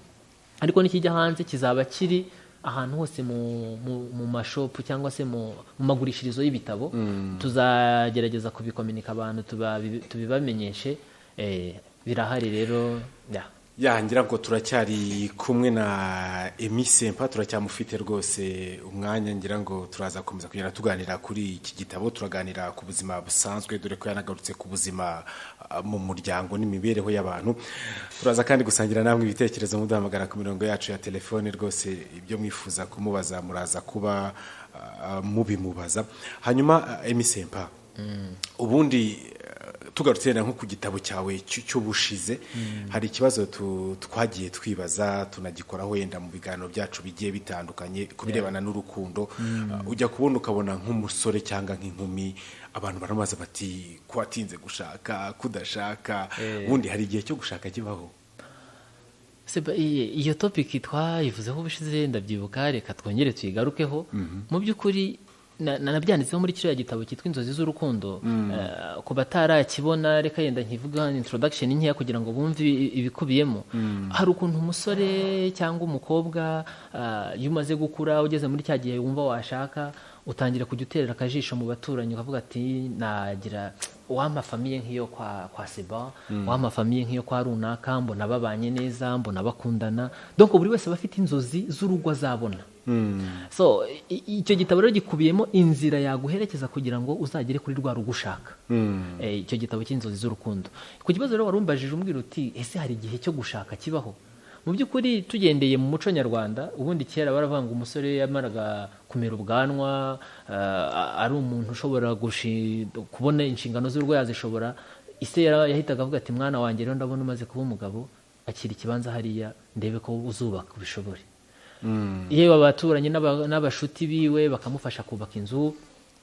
ariko nikijya hanze kizaba kiri ahantu hose mu mashopu cyangwa se mu magurishirizo y'ibitabo. Tuzagerageza kubikominika abantu tubibamenyeshe. Birahari rero
ngira ngo turacyari kumwe na Emmy Sempa, turacyamufite rwose umwanya. Ngira ngo turaza komeza kugenda tuganira kuri iki gitabo, turaganira ku buzima busanzwe, dore ko yanagarutse ku buzima mu muryango n'imibereho y'abantu. Turaza kandi gusangira namwe ibitekerezo, muduhamagara ku mirongo yacu ya telefone. Rwose ibyo mwifuza kumubaza muraza kuba mubimubaza. Hanyuma Emmy Sempa, ubundi tugarutse nko ku gitabo cyawe cy'ubushize, hari ikibazo twagiye twibaza, tunagikoraho wenda mu biganiro byacu bigiye bitandukanye ku birebana n'urukundo. Ujya kubona ukabona nk'umusore cyangwa nk'inkumi, abantu baramaze bati ko watinze gushaka, kudashaka. Ubundi hari igihe cyo gushaka kibaho?
Iyo topic twayivuzeho ubushize ndabyibuka, reka twongere tuyigarukeho. Mu by'ukuri nabyanditseho muri kiriya gitabo cyitwa Inzozi z'Urukundo. Ku batarakibona, reka yenda nkivuga introduction nkeya kugira ngo bumve ibikubiyemo. Hari ukuntu umusore cyangwa umukobwa iyo umaze gukura, ugeze muri cya gihe wumva washaka, utangira kujya uterera akajisho mu baturanyi, ukavuga ati nagira wampa famiye nk'iyo kwa Seba, wampa famiye nk'iyo kwa runaka, mbona babanye neza, mbona bakundana. Donc buri wese aba afite inzozi z'urugo azabona. So icyo gitabo rero gikubiyemo inzira yaguherekeza kugira ngo uzagere kuri rwa rugo ushaka. Icyo gitabo cy'Inzozi z'Urukundo. Ku kibazo rero warumbajije umbwira uti ese hari igihe cyo gushaka kibaho? Mu by'ukuri tugendeye mu muco nyarwanda, ubundi kera baravuga ngo umusore yamaraga kumera ubwanwa, ari umuntu ushobora kubona inshingano z'urugo yazishobora. Ise yahitaga avuga ati mwana wanjye rero ndabona umaze kuba umugabo, akira ikibanza hariya ndebe ko uzubaka ubishobore. Yewe abaturanyi n'abashuti biwe bakamufasha kubaka inzu,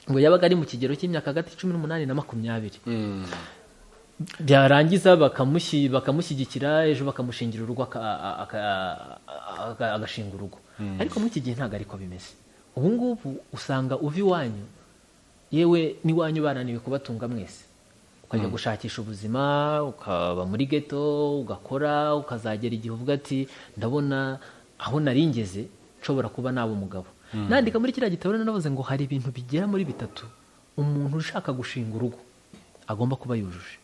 ngo yabaga ari mu kigero cy'imyaka hagati 18 na 20. Byarangiza bakamushyigikira, ejo bakamushingira urugo, agashinga urugo. Ariko muri iki gihe ntabwo ariko bimeze. Ubu ngubu usanga uva iwanyu, yewe n'iwanyu bananiwe kubatunga mwese, ukajya gushakisha ubuzima, ukaba muri ghetto, ugakora, ukazagera igihe uvuga ati ndabona aho naringeze nshobora kuba naba umugabo. Nandika muri kiriya gitabo navuze ngo hari ibintu bigera muri 3 umuntu ushaka gushinga urugo agomba kuba yujuje.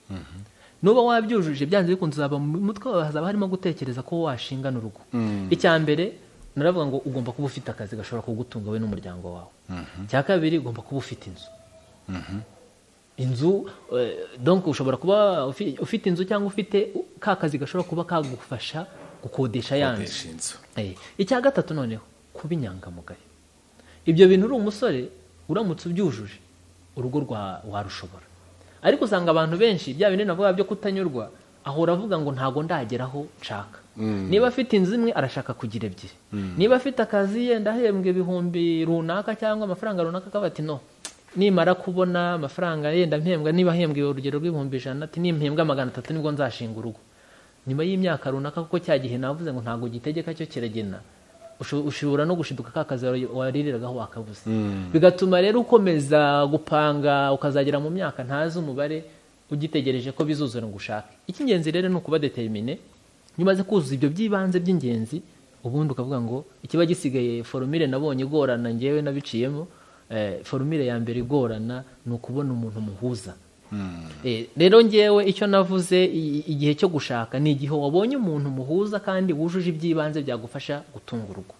Nuba wabyujuje, byanze bikunze uzaba mu mutwe wawe hazaba harimo gutekereza ko washingana urugo. Icya mbere naravuga ngo ugomba kuba ufite akazi gashobora kugutunga we n'umuryango wawe. Cya kabiri ugomba kuba ufite inzu. Inzu donc ushobora kuba ufite inzu cyangwa ufite ka kazi gashobora kuba kagufasha gukodesha yanzu. Icya gatatu noneho kuba inyangamugayo. Ibyo bintu uri umusore uramutse ubyujuje, urugo warushobora. Ariko usanga abantu benshi bya bindi navuga byo kutanyurwa, ahora avuga ngo ntago ndageraho nshaka. Niba afite inzu imwe arashaka kugira ebyiri. Niba afite akazi yenda ahembwe ibihumbi runaka cyangwa amafaranga runaka, akaba ati no, nimara kubona amafaranga yenda mpembwa, niba ahembwe urugero rw'ibihumbi 100, ati nimpembwa 300 nibwo nzashinga urugo. Nyuma y'imyaka runaka, kuko cya gihe navuze ngo ntago gitegeka cyo kiragena, ushobora no gushiduka kakazi waririraga wakabuze. Bigatuma rero ukomeza gupanga, ukazagera mu myaka ntazi umubare ugitegereje ko bizuzura ngo ushake. Icy'ingenzi rero ni ukuba determine. Nyumaze kuzuza ibyo byibanze by'ingenzi, ubundi ukavuga ngo ikiba gisigaye, formule nabonye igorana ngewe nabiciyemo, formule ya mbere igorana ni ukubona umuntu muhuza. Rero ngewe icyo navuze, igihe cyo gushaka ni igihe wabonye umuntu muhuza kandi wujuje ibyibanze byagufasha gutunga urugo.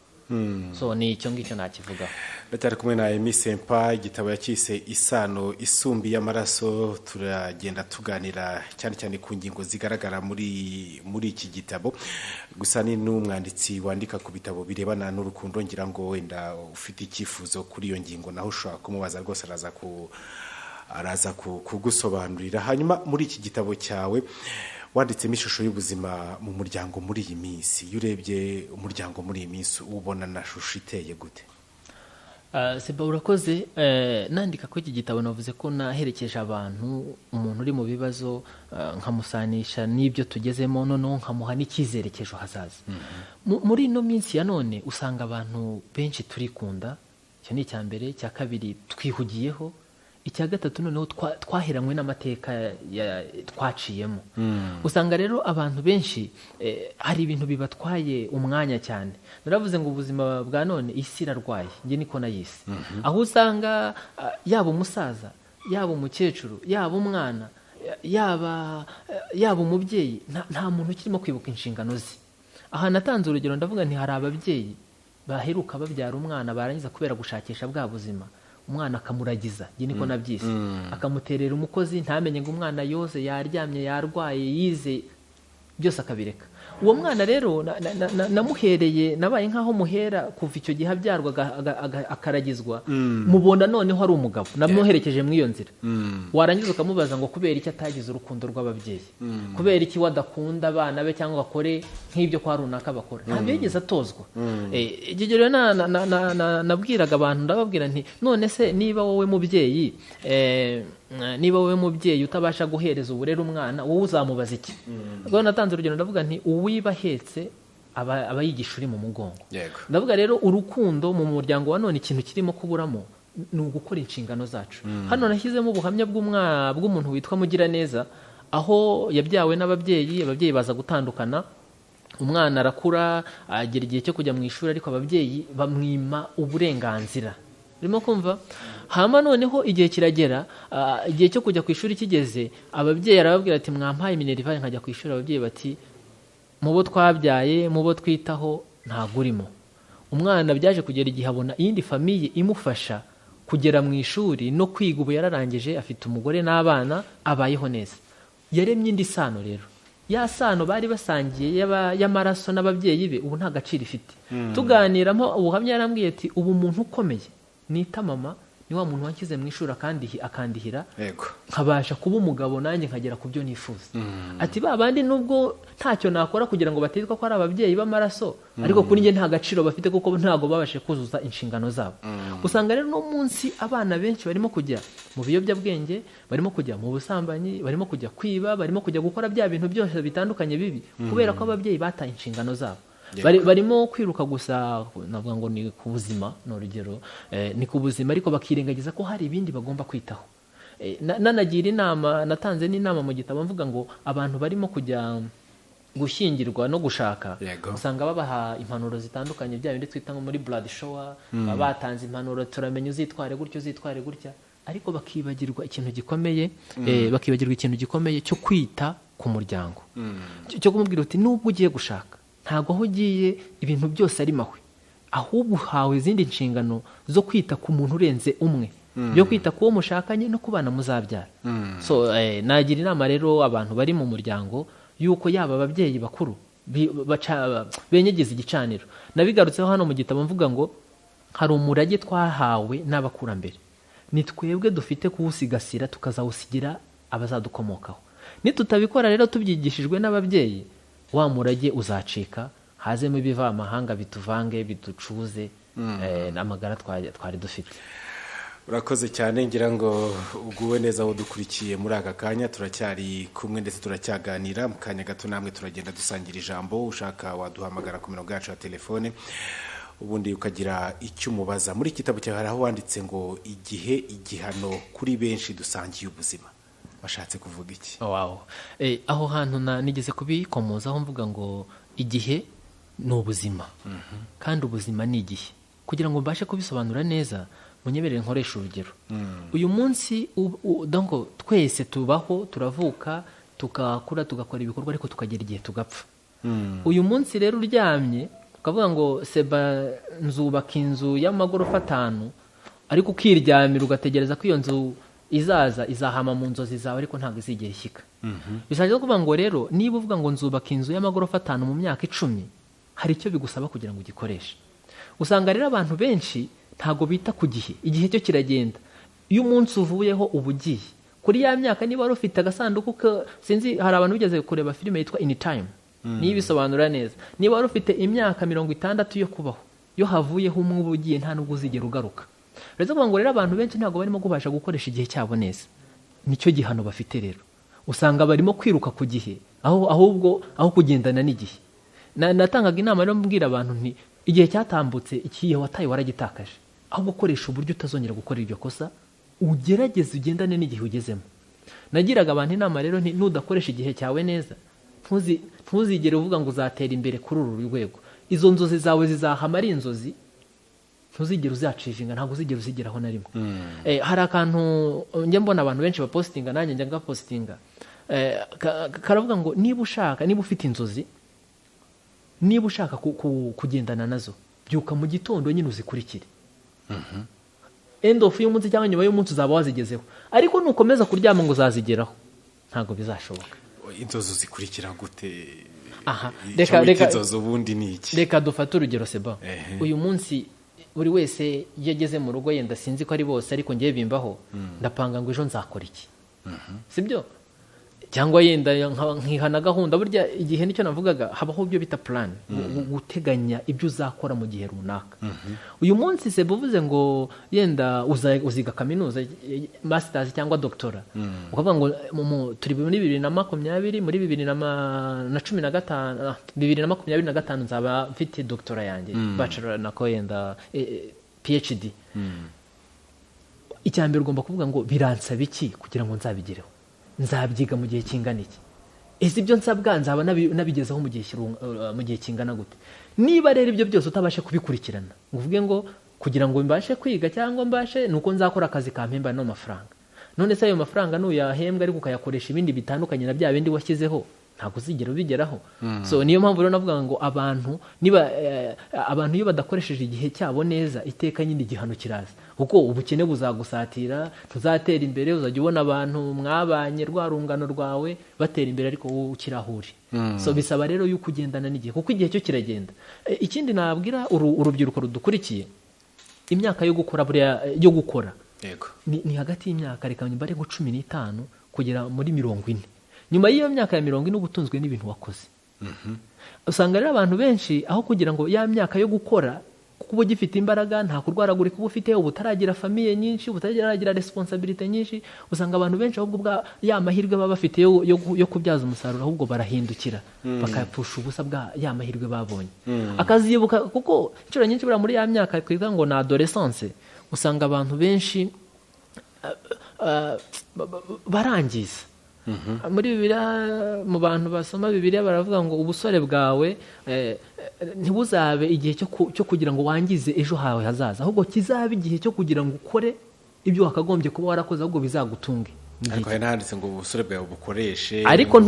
so ni icyo ngicyo nakivugaho.
Ndacyari kumwe na Emi Sempa, igitabo yakise Isano Isumbi y'amaraso. Turagenda tuganira cyane cyane ku ngingo zigaragara muri iki gitabo. Gusa ni n'umwanditsi wandika ku bitabo birebana n'urukundo, ngira ngo wenda ufite icyifuzo kuri iyo ngingo naho ushobora kumubaza rwose, araza kugusobanurira. Hanyuma muri iki gitabo cyawe wanditsemo ishusho y'ubuzima mu muryango muri iyi minsi. Iyo urebye umuryango muri iyi minsi ubona na shusho iteye gute?
Seba urakoze. Nandika ko iki gitabo navuze ko naherekeje umuntu uri mu bibazo, nkamusanisha n'ibyo tugezemo, noneho nkamuha n'icyizere cy'ejo hazaza. Muri ino minsi ya none usanga abantu benshi turikunda, icyo ni icya mbere. Icya kabiri twihugiyeho. Icya gatatu noneho twaheranywe n'amateka twaciyemo. Usanga rero abantu benshi hari ibintu bibatwaye umwanya cyane. Naravuze ngo ubuzima bwa none isi irarwaye, njye niko nayise. Aho usanga yaba umusaza, yaba umukecuru, yaba umwana, yaba umubyeyi, nta muntu ukirimo kwibuka inshingano ze. Aha natanze urugero, ndavuga nti hari ababyeyi baheruka babyara umwana, barangiza kubera gushakisha bwa buzima umwana akamuragiza, njye niko nabyise. Akamuterera umukozi, ntamenye ngo umwana yose yaryamye, yarwaye, yize, byose akabireka. Uwo mwana rero namuhereye, nabaye nkaho muhera kuva icyo gihe abyarwa akaragizwa. Mubona noneho ari umugabo, namuherekeje mu iyo nzira. Warangiza ukamubaza ngo kubera iki atagize urukundo rw'ababyeyi, kubera iki wadakunda abana be cyangwa bakore nk'ibyo kwa runaka bakora. Ntabwo yigeze atozwa. Igihe rero nabwiraga abantu, ndababwira nti none se niba wowe mubyeyi utabasha guhereza uburere umwana, wowe uzamubaza iki? Ubwo natanze urugero, ndavuga nti uwiba ahetse aba yigisha uri mu mugongo. Ndavuga rero urukundo mu muryango wa none ikintu kirimo kuburamo ni ugukora inshingano zacu. Hano nashyizemo ubuhamya bw'umuntu witwa Mugiraneza, aho yabyawe n'ababyeyi, ababyeyi baza gutandukana. Umwana arakura, agera igihe cyo kujya mu ishuri, ariko ababyeyi bamwima uburenganzira. Urimo kumva? Hama noneho igihe kiragera, igihe cyo kujya ku ishuri kigeze, ababyeyi arababwira ati mwampaye minerivare nkajya ku ishuri. Ababyeyi bati mu bo twabyaye, mu bo twitaho ntabwo urimo. Umwana byaje kugera igihe abona iyindi famiye imufasha kugera mu ishuri no kwiga. Ubu yararangije, afite umugore n'abana, abayeho neza. Yaremye indi sano rero. Ya sano bari basangiye y'amaraso n'ababyeyi be, ubu nta gaciro ifite. Tuganiramo ubuhamya yarambwiye ati ubu umuntu ukomeye nita mama ni wa muntu wanshyize mu ishuri akandihira, nkabasha kuba umugabo nanjye nkagera ku byo nifuza. Ati ba bandi nubwo ntacyo nakora kugira ngo batitwa ko ari ababyeyi b'amaraso, ariko kuri njye nta gaciro bafite kuko ntago babashe kuzuza inshingano zabo. Usanga rero no munsi abana benshi barimo kujya mu biyobyabwenge, barimo kujya mu busambanyi, barimo kujya kwiba, barimo kujya gukora bya bintu byose bitandukanye bibi, kubera ko ababyeyi bataye inshingano zabo. Barimo kwiruka gusa, navuga ngo ni ku buzima, ni urugero, ni ku buzima, ariko bakirengagiza ko hari ibindi bagomba kwitaho. Nanagira inama, natanze n'inama mu gitabo mvuga ngo abantu barimo kujya gushyingirwa no gushaka, usanga babaha impanuro zitandukanye, bya bindi twita nko muri blood shower, batanze impanuro, turamenye uzitware gutya, uzitware gutya, ariko bakibagirwa ikintu gikomeye, cyo kwita ku muryango, cyo kumubwira uti nubwo ugiye gushaka, ntabwo aho ugiye ibintu byose ari mahwe, ahubwo uhawe izindi nshingano zo kwita ku muntu urenze umwe, byo kwita ku wo mushakanye no ku bana muzabyara. So nagira inama rero abantu bari mu muryango yuko yaba ababyeyi bakuru benyegeza igicaniro. Nabigarutseho hano mu gitabo mvuga ngo hari umurage twahawe n'abakurambere, ni twebwe dufite kuwusigasira tukazawusigira abazadukomokaho. Nitutabikora rero tubyigishijwe n'ababyeyi, wa murage uzacika, hazemo ibiva amahanga bituvange, biducuze n'amagara twari dufite.
Urakoze cyane, ngira ngo uguwe neza aho dukurikiye muri aka kanya. Turacyari kumwe ndetse turacyaganira. Mu kanya gato namwe turagenda dusangira ijambo. Ushaka waduhamagara ku mirongo yacu ya telefone, ubundi ukagira icyo umubaza. Muri kitabo cyawe haraho wanditse ngo igihe igihano kuri benshi dusangiye ubuzima. Washatse kuvuga iki?
Wow. Aho hantu nigeze kubikomozaho mvuga ngo igihe ni ubuzima, kandi ubuzima ni igihe. Kugira ngo mbashe kubisobanura neza, munyemerere nkoresha urugero. Uyu munsi donc twese tubaho, turavuka, tukakura, tugakora ibikorwa, ariko tukagera igihe tugapfa. Uyu munsi rero uryamye ukavuga ngo seba nzubaka inzu y'amagorofa 5 ariko ukiryamira ugategereza ko iyo nzu izahama mu nzozi zawe ariko ntabwo izigera ishyika. Bishatse kuvuga ngo rero niba uvuga ngo nzubaka inzu y'amagorofa 5 mu myaka 10 hari icyo bigusaba kugira ngo ugikoreshe. Usanga rero abantu benshi ntago bita ku gihe, igihe cyo kiragenda. Iyo umunsi uvuyeho ubugiye kuri ya myaka, niba wari ufite agasanduku sinzi, hari abantu bigeze kureba filime yitwa In Time, niba bisobanura neza, niba wari ufite imyaka 60 yo kubaho, yo havuyeho umwe ubugiye nta nubwo uzigera ugaruka. Rero kuvuga ngo rero abantu benshi ntago barimo kubasha gukoresha igihe cyabo neza, nicyo gihano bafite. Rero usanga barimo kwiruka ku gihe aho kugendana n'igihe. Natangaga inama rero mbwira abantu nti igihe cyatambutse ikihe wataye waragitakaje, aho gukoresha uburyo utazongera gukora iryo kosa, ugerageze ugendane n'igihe ugezemo. Nagiraga abantu inama rero nti nudakoresha igihe cyawe neza, ntuzigere uvuga ngo uzatera imbere kuri uru rwego. Izo nzozi zawe zizahama ari inzozi, ntuzigere uzacishinga, ntabwo uzigera uzigeraho na rimwe. Hari akantu njye mbona abantu benshi bapostinga, nanjye njya ngapostinga, karavuga ngo niba ufite inzozi, niba ushaka kugendana nazo, byuka mu gitondo nyine uzikurikire. End of y'umunsi cyangwa nyuma y'umunsi uzaba wazigezeho, ariko nukomeza kuryama ngo uzazigeraho ntabwo bizashoboka.
Inzozi zikurikira gute?
Reka
ubundi ni iki?
Reka dufate urugero seba. Uyu munsi buri wese yageze mu rugo, yenda sinzi ko ari bose ariko ngiye bimbaho, ndapanga ngo ejo nzakora iki, sibyo? Cyangwa yenda nkihana gahunda. Burya igihe nicyo navugaga, habaho ibyo bita plan, guteganya ibyo uzakora mu gihe runaka. Uyu munsi se buvuze ngo yenda uziga kaminuza, masters cyangwa doctora, ukavuga ngo turi muri 2020, muri 2025 nzaba mfite doctora yanjye, bachelor nako yenda PhD. Icyambere ugomba kuvuga ngo biransaba iki kugira ngo nzabigereho, nzabyiga mu gihe kingana iki, ese ibyo nsabwa nzaba nabigezeho mu gihe kingana gute. Niba rero ibyo byose utabashe kubikurikirana ngo uvuge ngo kugira ngo mbashe kwiga cyangwa mbashe nuko nzakora akazi kampemba no mafaranga, none se ayo mafaranga nuyahembwa ariko ukayakoresha ibindi bitandukanye na bya bindi washyizeho, ntabwo uzigera ubigeraho. So niyo mpamvu rero navuga ngo abantu iyo badakoresheje igihe cyabo neza, iteka nyine igihano kiraza, kuko ubukene buzagusatira, tuzatera imbere, uzajya ubona abantu mwabanye rwa rungano rwawe batera imbere ariko wowe ukirahuri. So bisaba rero yuko ugendana n'igihe, kuko igihe cyo kiragenda. Ikindi nabwira urubyiruko rudukurikiye, imyaka yo gukora ni hagati y'imyaka reka mbare 15 kugera muri 40. Nyuma y'iyo myaka ya 40 ubutunzwe n'ibintu wakoze. Usanga rero abantu benshi aho kugira ngo ya myaka yo gukora, kuko uba ugifite imbaraga, nta kurwaragurika uba ufite, ubutaragira famiye nyinshi, ubutaragira responsibility nyinshi, usanga abantu benshi ahubwo ya mahirwe baba bafite yo kubyaza umusaruro ahubwo barahindukira bakayapfusha ubusa bwa ya mahirwe babonye. Akazibuka kuko inshuro nyinshi bura muri ya myaka twita ngo na adolescence, usanga abantu benshi barangiza. Muri Bibiliya, mu bantu basoma Bibiliya baravuga ngo ubusore bwawe ntibuzabe igihe cyo kugira ngo wangize ejo hawe hazaza, ahubwo kizabe igihe cyo kugira ngo ukore ibyo wakagombye kuba warakoze, ahubwo bizagutunge.
Ariko nanditse ngo ubusore bwawe bukoreshe,
ariko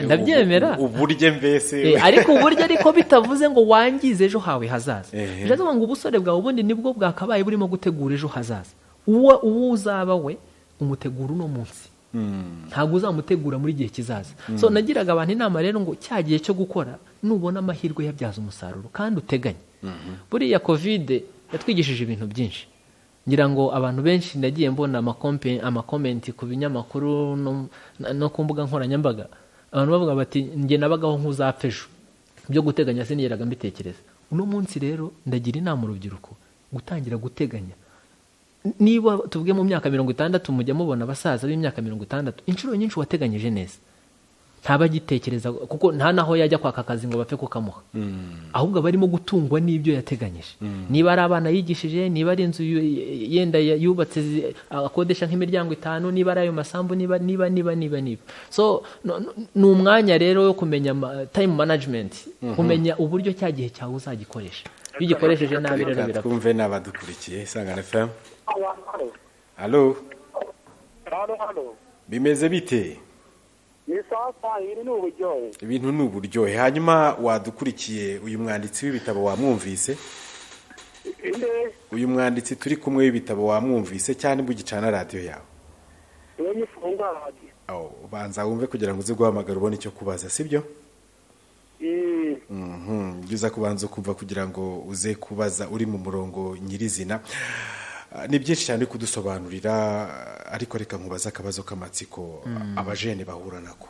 ndabyemera
uburyo mbese,
ariko uburyo ariko bitavuze ngo wangize ejo hawe hazaza. Bivuze ngo ubusore bwawe ubundi nibwo bwakabaye burimo gutegura ejo hazaza. Uwo uzaba we umutegura uno munsi, ntabwo uzamutegura muri gihe kizaza. So nagiraga abantu inama rero ngo cya gihe cyo gukora, nubona amahirwe yabyaza umusaruro kandi uteganye. Buriya covid yatwigishije ibintu byinshi, ngira ngo abantu benshi ndagiye mbona amakomenti ku binyamakuru no ku mbuga nkoranyambaga, abantu bavuga bati njye nabagaho nk'uzapfa ejo, byo guteganya sinigeraga mbitekereza. Uno munsi rero ndagira inama urubyiruko gutangira guteganya. Niba tuvuge mu myaka 60 mujya mubona abasaza b'imyaka 60, inshuro nyinshi wateganyije neza, ntabagitekereza kuko nta naho yajya kwaka akazi ngo bapfe kukamuha, ahubwo barimo gutungwa n'ibyo yateganyije. Niba ari abana yigishije, niba ari inzu yenda yubatse akodesha nk'imiryango 5, niba ari ayo masambu, niba. So ni umwanya rero yo kumenya time management, kumenya uburyo cya gihe cyawe uzagikoresha. Iyo ugikoresheje nabi rero birapfa.
Twumve n'abadukurikiye Isangano FM. Halo. Bimeze bite?
ni sasa iri ni uburyohe.
ibintu ni uburyohe. Hanyuma wadukurikiye uyu mwanditsi w'ibitabo wamwumvise? Uyu mwanditsi turi kumwe w'ibitabo wamwumvise cyane bugicana radio yawe?
Iyo nifunga radio.
Banza wumve kugira ngo uze guhamagara ubone icyo kubaza, sibyo? Biza kubanza kumva kugira ngo uze kubaza uri mu murongo nyirizina. Ni byinshi cyane kudusobanurira, ariko reka nkubaza akabazo k'amatsiko abajene bahura nako.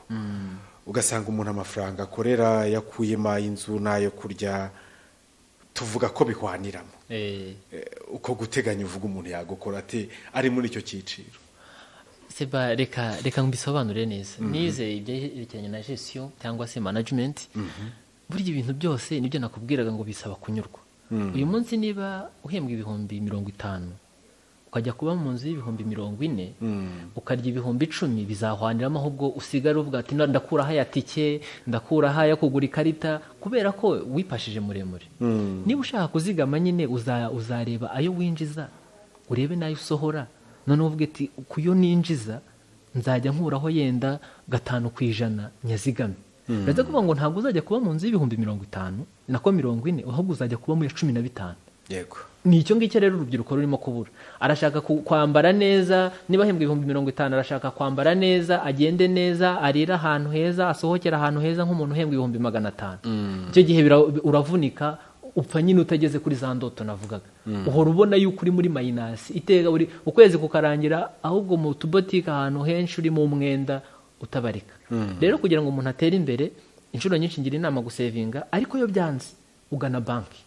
Ugasanga umuntu amafaranga akorera yakuyemo inzu nayo kurya, tuvuga ko bihwaniramo. Uko guteganya uvuga umuntu yagukora ate ari muri icyo cyiciro?
Seba reka mbisobanure neza. Nize ibyerekeranye na gestion cyangwa se management. Burya ibintu byose nibyo nakubwiraga ngo bisaba kunyurwa. Uyu munsi niba uhembwa ibihumbi 50, ukajya kuba mu nzu y'ibihumbi 40, ukarya ibihumbi 10, bizahwaniramo ahubwo usigara uvuga ati ndakura haya tike, ndakura haya kugura ikarita, kubera ko wipashije muremure. Niba ushaka kuzigama nyine uzareba ayo winjiza, urebe nayo usohora, none uvuge ati kuyo ninjiza nzajya nkuraho yenda 5% nyazigame. Ndaza kuvuga ngo ntabwo uzajya kuba mu nzu y'ibihumbi 50 nako 40, ahubwo uzajya kuba mu 15.
Yego.
Ni icyo ngicyo rero urubyiruko rurimo kubura. Arashaka kwambara neza, niba ahembwa ibihumbi 50 arashaka kwambara neza, agende neza, arira ahantu heza, asohokera ahantu heza nk'umuntu uhembwa ibihumbi 500. Icyo gihe uravunika, upfa nyine utageze kuri za ndoto navugaga. Uhora ubona yuko uri muri minus, itega ukwezi kukarangira ahubwo mu tubotike ahantu henshi uri mu mwenda utabarika. Rero kugira ngo umuntu atere imbere, inshuro nyinshi ngira inama gusevinga, ariko yo byanze ugana banki.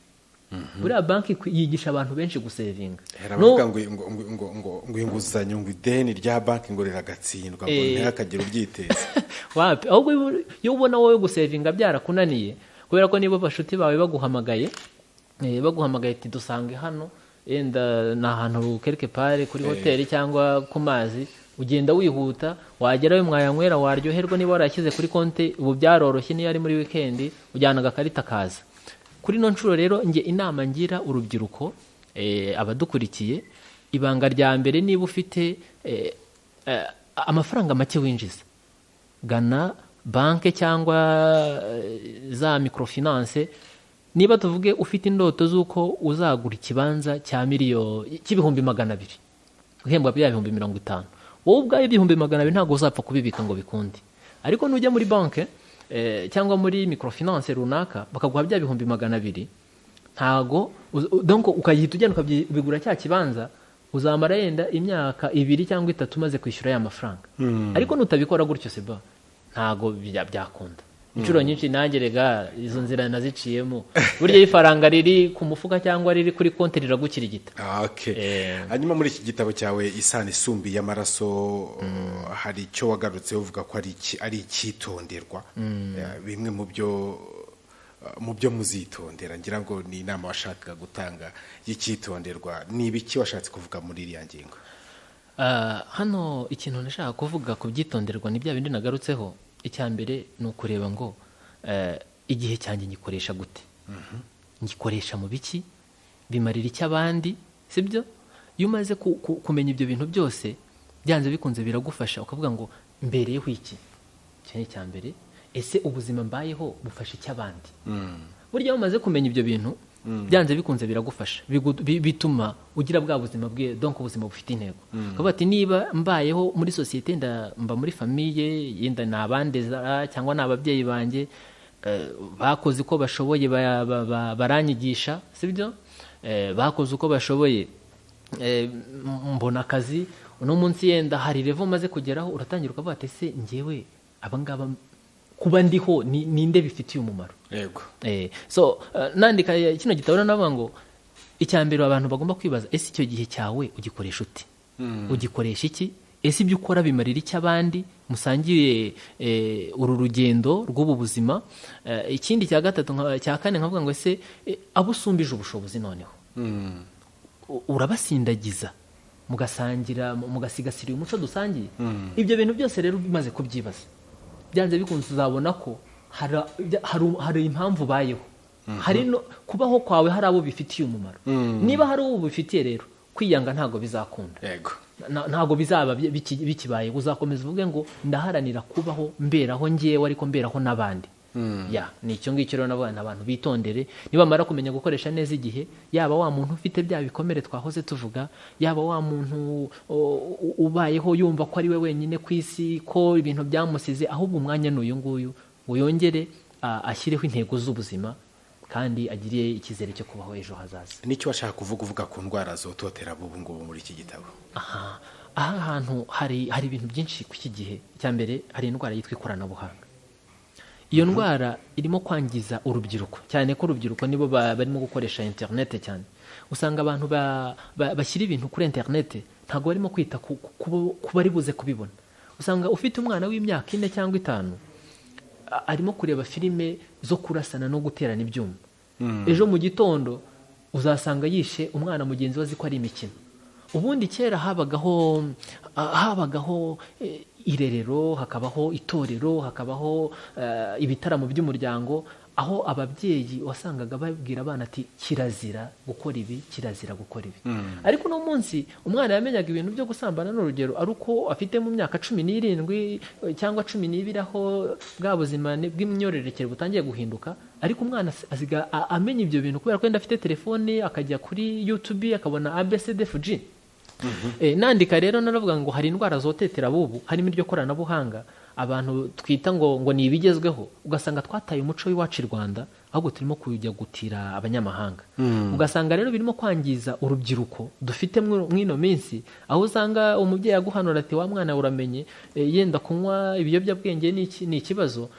Buriya banki yigisha abantu benshi gusevinga.
Heravuga ngo inguzanyo ngo ideni rya banki ngo riragatsindwa ngo ntihakagire ubyiteza.
Wapi, ahubwo iyo ubona wowe gusevinga byarakunaniye, kubera ko nibo bashuti bawe baguhamagaye ati dusange hano, yenda na ahantu quelque part kuri hoteli cyangwa ku mazi, ugenda wihuta, wagerayo mwayanywera, waryoherwa, niba warashyize kuri konti ubu byaroroshye, niyo ari muri weekend ujyana agakarita kaza. Kuri no nshuro rero nge inama ngira urubyiruko abadukurikiye, ibanga rya mbere, niba ufite amafaranga make winjiza, gana banke cyangwa za microfinance. Niba tuvuge ufite indoto z'uko uzagura ikibanza cy'ibihumbi 200, uhembwa bya bihumbi 50, wowe ubwayo ibihumbi 200 ntabwo uzapfa kubibika ngo bikunde. Ariko nujya muri banke cyangwa muri microfinance runaka bakaguha bya bihumbi 200, ntago donc ukayihita ugenda ukabigura cya kibanza, uzamara yenda imyaka 2 cyangwa 3 umaze kwishyura ya mafaranga. Ariko nutabikora gutyo seba ntago byakunda. Inshuro nyinshi nangerega izo nzira naziciyemo, burya ifaranga riri ku mufuka cyangwa riri kuri konti riragukirigita.
Hanyuma muri iki gitabo cyawe Isano Isumbi y'Amaraso, hari icyo wagarutse uvuga ko ari icyitonderwa, bimwe mu byo muzitondera. Ngira ngo ni inama washakaga gutanga y'icyitonderwa, ni ibiki washatse kuvuga muri iriya ngingo?
Hano ikintu nashaka kuvuga ku byitonderwa ni bya bindi nagarutseho. Icyambere ni ukureba ngo igihe cyanjye ngikoresha gute, ngikoresha mu biki, bimarira icyo abandi, sibyo? Iyo umaze kumenya ibyo bintu byose, byanze bikunze biragufasha ukavuga ngo mbereyeho iki, cyane cyambere ese ubuzima mbayeho bufasha icyo abandi. Burya umaze kumenya ibyo bintu, byanze bikunze biragufasha, bituma ugira bwa buzima bwe, donc ubuzima bufite intego. Kuvuga ati niba mbayeho muri societe, mba muri famille, yenda nabandeza cyangwa nababyeyi banjye bakoze uko bashoboye, baranyigisha, sibyo? Bakoze uko bashoboye, mbona akazi, uno munsi yenda hari level maze kugeraho, uratangira ukavuga ati ese ngewe abangaba kuba ndiho ninde bifitiye umumaro.
Yego.
So nandika kino gitabo navuga ngo icyambere abantu bagomba kwibaza, ese icyo gihe cyawe ugikoresha uti, ugikoresha iki, ese ibyo ukora bimarira icyo abandi, musangiye uru rugendo rw'ubu buzima. Ikindi cya gatatu cya kane nkavuga ngo ese abo usumbije ubushobozi noneho urabasindagiza, mugasangira, mugasigasira umuco dusangiye. Ibyo bintu byose rero bimaze kubyibaza, byanze bikunze uzabona ko hari impamvu bayeho, hari no kubaho kwawe hari abo bifitiye umumaro. Niba hari ubu bifitiye rero kwiyanga ntago bizakunda.
Yego.
Ntago bizaba bikibaye, uzakomeza uvuge ngo ndaharanira kubaho mberaho ngewe ariko mberaho n'abandi. Ya ni icyo ngicyo rero n'abana abantu bitondere nibamara kumenya gukoresha neza igihe, yaba wa muntu ufite bya bikomere twahoze tuvuga, yaba wa muntu ubayeho yumva ko ari we wenyine ku isi, ko ibintu byamusize, ahubwo umwanya n'uyu nguyu ngo yongere ashyireho intego z'ubuzima kandi agiriye icyizere cyo kubaho ejo hazaza.
Nicyo washaka kuvuga ku ndwara zototera ubu ngubu muri iki gitabo.
aha hantu hari ibintu byinshi ku iki gihe. Cya mbere hari indwara yitwa ikoranabuhanga. Iyo ndwara irimo kwangiza urubyiruko, cyane ko urubyiruko nibo barimo gukoresha internet cyane. Usanga abantu bashyira ibintu kuri internet ntago barimo kwita kuba ari buze kubibona. Usanga ufite umwana w'imyaka 4 cyangwa 5 arimo kureba filime zo kurasana no guterana ibyuma. Ejo mu gitondo uzasanga yishe umwana mugenzi we azi ko ari imikino. Ubundi kera habagaho irerero, hakabaho itorero, hakabaho ibitaramo by'umuryango, aho ababyeyi wasangaga babwira abana ati kirazira gukora ibi, kirazira gukora ibi. Ariko no munsi umwana yamenyaga ibintu byo gusambana n'urugero ari uko afite mu myaka 17 cyangwa 12 aho bwa buzima bw'imyororokere butangiye guhinduka, ariko umwana aziga amenya ibyo bintu kubera ko yenda afite telefone, akajya kuri YouTube akabona ABCDFG. Nandika rero naravuga ngo hari indwara zotetera bubu, harimo iryo koranabuhanga abantu twita ngo ni ibigezweho, ugasanga twataye umuco w'iwacu i Rwanda ahubwo turimo kujya gutira abanyamahanga. Ugasanga rero birimo kwangiza urubyiruko dufite mwino minsi, aho usanga umubyeyi aguhanura ati wa mwana uramenye yenda kunywa ibiyobyabwenge ni ikibazo,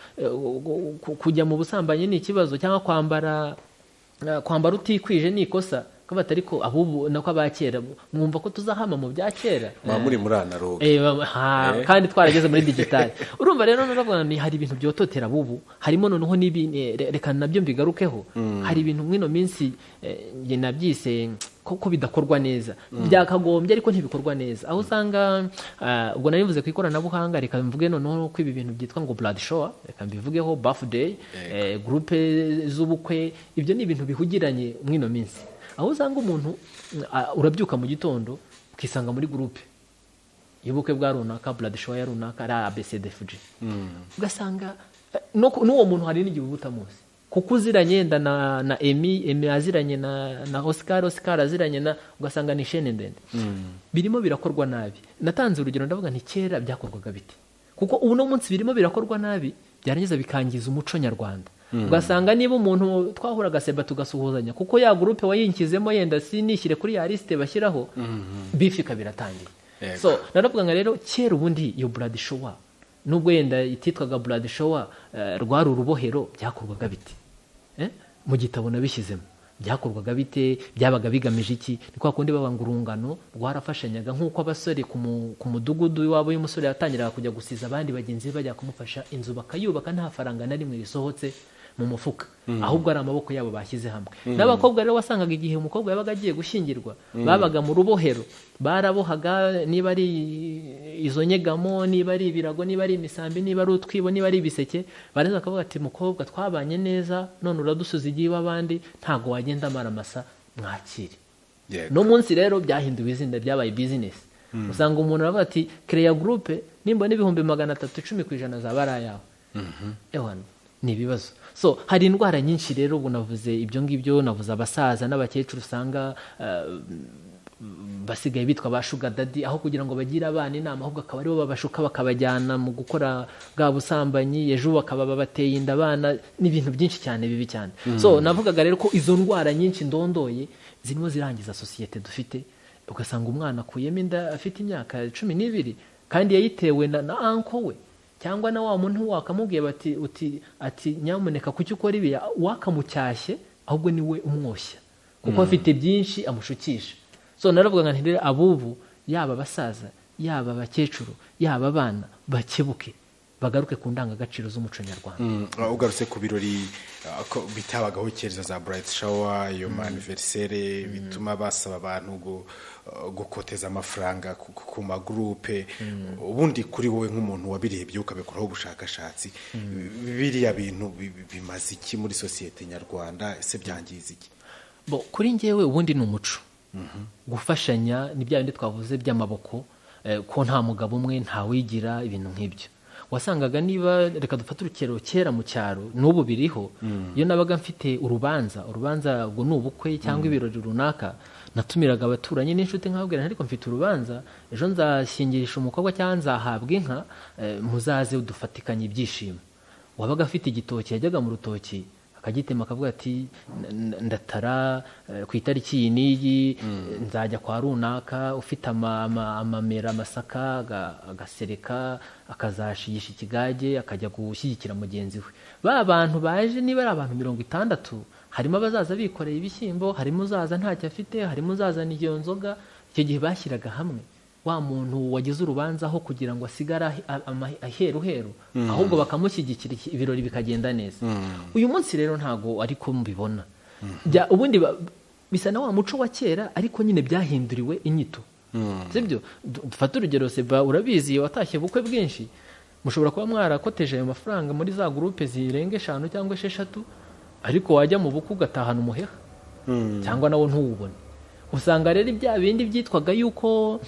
kujya mu busambanyi ni ikibazo, cyangwa kwambara utikwije ni ikosa. Kabata ariko abubu nako abakera mwumva ko tuzahama mu bya kera
muri analogue
kandi twarageze muri digital. Urumva rero naravuga ni hari ibintu byototera abubu, harimo noneho reka nabyo mbigarukeho. Hari ibintu mwino minsi nge nabyise ko bidakorwa neza, byakagombye ariko ntibikorwa neza. Aho usanga ubwo narivuze ku ikoranabuhanga, reka mvuge noneho ko ibi bintu byitwa ngo blood shower, reka mbivugeho birthday, groupe z'ubukwe. Ibyo ni ibintu bihugiranye mwino minsi, aho usanga umuntu urabyuka mu gitondo ukisanga muri groupe y'ubukwe bwa runaka, blood shower ya runaka, ari ABCDFG. Ugasanga n'uwo muntu hari n'igihe ubutamuzi kuko uziranye yenda na Emmy aziranye na Oscar aziranye na, ugasanga ni chaîne ndende. Birimo birakorwa nabi. Natanze urugero ndavuga nti kera byakorwaga biti, kuko ubu no munsi birimo birakorwa nabi, byarangiza bikangiza umuco nyarwanda. Ugasanga niba umuntu twahuraga seba tugasuhuzanya kuko ya groupe wayinkizemo yenda sinishyire kuri ya liste bashyiraho, bifika biratangiye. So naravuga nga rero kera ubundi iyo blood shower nubwo yenda ititwaga blood shower, rwari urubohero, byakorwaga biti. Mu gitabo nabishyizemo byakorwaga bite, byabaga bigamije iki? Ni kwa kundi babanga urungano rwarafashanyaga, nk'uko abasore ku mudugudu wabo y'umusore yatangiraga kujya gusiza abandi bagenzi bajya kumufasha inzu bakayubaka nta faranga na rimwe risohotse mu mufuka, ahubwo ari amaboko yabo bashyize hamwe. N'abakobwa rero wasangaga igihe umukobwa yabaga agiye gushyingirwa babaga mu rubohero, barabohaga niba ari izo nyegamo, niba ari ibirago, niba ari imisambi, niba ari utwibo, niba ari ibiseke, baraza bakavuga ati mukobwa twabanye neza none uradusuza igihe abandi, ntago wagenda amara masa mwakire. No munsi rero byahinduwe izina, byabaye business. Usanga umuntu aravuga ati create groupe nimba n'ibihumbi 310% zabara yawe. Ewana ni ibibazo. So hari indwara nyinshi rero, ubu navuze ibyo ngibyo, navuze abasaza n'abakecuru usanga basigaye bitwa ba sugar daddy, aho kugira ngo bagire abana inama ahubwo akaba aribo babashuka bakabajyana mu gukora bwa busambanyi, ejo bakaba babateye inda abana, n'ibintu byinshi cyane bibi cyane. So navugaga rero ko izo ndwara nyinshi ndondoye zirimo zirangiza societe dufite. Ugasanga umwana akuyemo inda afite imyaka 12 kandi yayitewe na anko we, cyangwa na wa muntu wakamubwiye ati nyamuneka kuki ukora ibi, wakamucyashye ahubwo niwe umwoshya kuko afite byinshi amushukisha. So naravuga nti rero abubu, yaba abasaza, yaba abakecuru, yaba abana, bakebuke bagaruke ku ndangagaciro z'umuco nyarwanda.
Ugarutse ku birori bitabagaho kereza za bright shower, yo anniversaire, bituma basaba abantu gukoteza amafaranga ku magroupe. Ubundi kuri wowe nk'umuntu wabirebye ukabikoraho ubushakashatsi, biriya bintu bimaze iki muri societe nyarwanda, ese byangiza iki?
Kuri njyewe ubundi ni umuco. gufashanya ni bya bindi twavuze by'amaboko, ko nta mugabo umwe ntawigira ibintu nk'ibyo. Wasangaga niba reka dufate urukero kera mu cyaro n'ubu biriho, iyo nabaga mfite urubanza ubwo ni ubukwe cyangwa ibirori runaka, natumiraga abaturanyi n'inshuti nkababwira ariko mfite urubanza, ejo nzashyingirisha umukobwa cyangwa nzahabwa inka, muzaze dufatikanye ibyishimo. Wabaga afite igitoki yajyaga mu rutoki akagitema akavuga ati ndatara ku itariki iyi n'iyi nzajya kwa runaka, ufite amamera amasaka agasereka akazashigisha ikigage akajya gushyigikira mugenzi we. Ba bantu baje niba ari abantu 60, harimo abazaza bikoreye ibishyimbo, harimo uzaza ntacyo afite, harimo uzazana iyo nzoga. Icyo gihe bashyiraga hamwe wa muntu wagize urubanza aho kugira ngo asigara aheruheru, ahubwo bakamushyigikira ibirori bikagenda neza. Uyu munsi rero ntago ariko mbibona. Ubundi bisa na wa muco wa kera, ariko nyine byahinduriwe inyito. Sibyo? Dufata urugero Seba, urabizi watashye bukwe bwinshi, mushobora kuba mwarakoteje ayo mafaranga muri za groupe zirenga 5 cyangwa 6, ariko wajya mu bukwe ugatahana umuheha cyangwa nawo ntuwubone. Usanga rero ibya bindi byitwaga yuko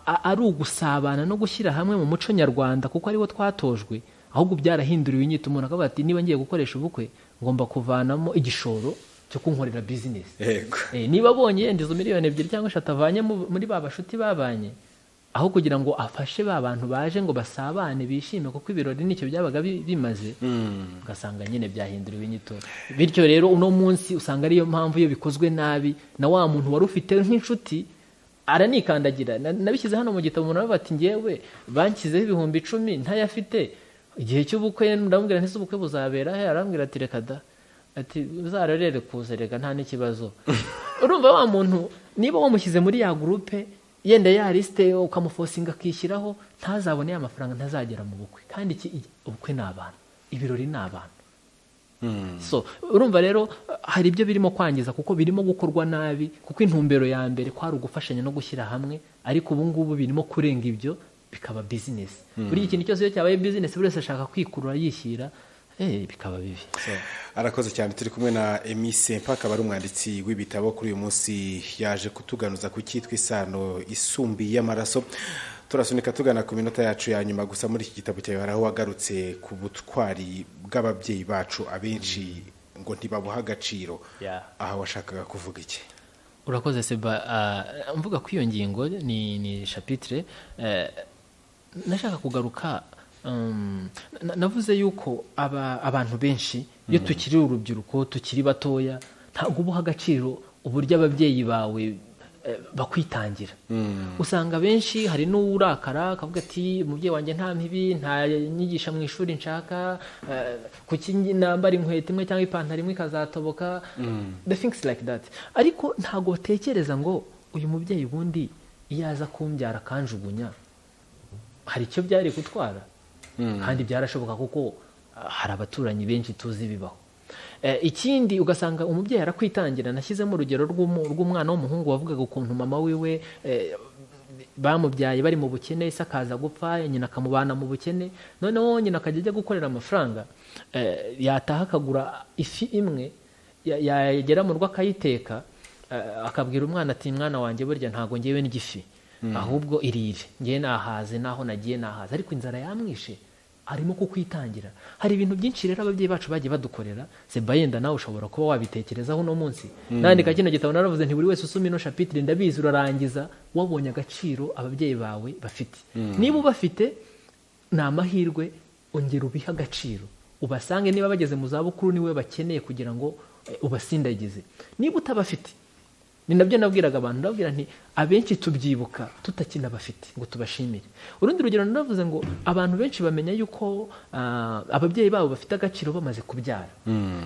ari ugusabana no gushyira hamwe mu muco nyarwanda, kuko ariwo twatojwe, ahubwo byarahinduriwe inyito. Umuntu akavuga ati niba ngiye gukoresha ubukwe ngomba kuvanamo igishoro cyo kunkorera business. Niba abonye yenda izo miliyoni 2 cyangwa 3 avanye muri ba bashuti babanye, aho kugira ngo afashe ba bantu baje ngo basabane bishime, kuko ibirori nicyo byabaga bimaze, ugasanga nyine byahinduriwe inyito. Bityo rero uno munsi usanga ariyo mpamvu iyo bikozwe nabi, na wa muntu wari ufite nk'inshuti aranikandagira. Nabishyize hano mu gitabo, umuntu bati ngewe banshyizeho 10,000 ntayafite, igihe cy'ubukwe ndamubwira nti ubukwe buzabera he, arambwira ati reka da, ati uzararere kuza reka nta n'ikibazo. Urumva wa muntu niba wamushyize muri ya groupe yenda ya liste ukamufosinga akishyiraho, ntazabone ya mafaranga, ntazagera mu bukwe. Kandi ubukwe ni abantu, ibirori ni abantu. So urumva rero hari ibyo birimo kwangiza, kuko birimo gukorwa nabi, kuko intumbero ya mbere kwari ugufashanya no gushyira hamwe, ariko ubu ngubu birimo kurenga ibyo bikaba business. Buri ikintu cyose iyo cyabaye business, buri wese ashaka kwikurura yishyira, bikaba bibi.
Arakoze cyane. Turi kumwe na Emmy Sempa, akaba ari umwanditsi w'ibitabo. Kuri uyu munsi yaje kutuganuza ku cyitwa Isano Isumbi y'Amaraso. Turasunika tugana ku minota yacu ya nyuma, gusa muri iki gitabo cyawe haraho wagarutse ku butwari bw'ababyeyi bacu abenshi ngo ntibabuha agaciro. Aha washakaga kuvuga iki?
Urakoze Seba. Mvuga ko iyo ngingo ni chapitre nashaka kugaruka. Navuze yuko abantu benshi iyo tukiri urubyiruko, tukiri batoya, ntabwo ubuha agaciro uburyo ababyeyi bawe bakwitangira. Usanga benshi hari n'urakara akavuga ati umubyeyi wanjye nta mpibi, nta nyigisha mu ishuri nshaka, kuki nambara inkweto imwe cyangwa ipantaro imwe ikazatoboka, the things like that. Ariko ntabwo batekereza ngo uyu mubyeyi ubundi iyo aza kumbyara akanjugunya hari icyo byari gutwara. Kandi byarashoboka kuko hari abaturanyi benshi tuzi bibaho. Ikindi ugasanga umubyeyi arakwitangira. Nashyizemo urugero rw'umwana w'umuhungu wavugaga ukuntu mama wiwe bamubyaye bari mu bukene, ise akaza gupfa, nyina akamubana mu bukene, noneho nyina akajya ajya gukorera amafaranga, yataha akagura ifi imwe, yagera mu rugo akayiteka, akabwira umwana ati mwana wanjye burya ntago ngewe n'igifi, ahubwo irire, ngewe nahaze naho nagiye nahaze. Ariko inzara yamwishe, arimo kukwitangira. Hari ibintu byinshi rero ababyeyi bacu bagiye badukorera. Seba, yenda nawe ushobora kuba wabitekerezaho uno munsi. Nandika kino gitabo naravuze nti buri wese usoma ino chapitre ndabizi urarangiza wabonye agaciro ababyeyi bawe bafite. Niba ubafite ni amahirwe, ongera ubiha agaciro, ubasange niba bageze mu zabukuru niwe bakeneye kugira ngo ubasindagize. Niba utabafite, ni nabyo nabwiraga abantu, ndabwira nti abenshi tubyibuka tutakina bafite ngo tubashimire. Urundi rugero naravuze ngo abantu benshi bamenya yuko ababyeyi babo bafite agaciro bamaze kubyara.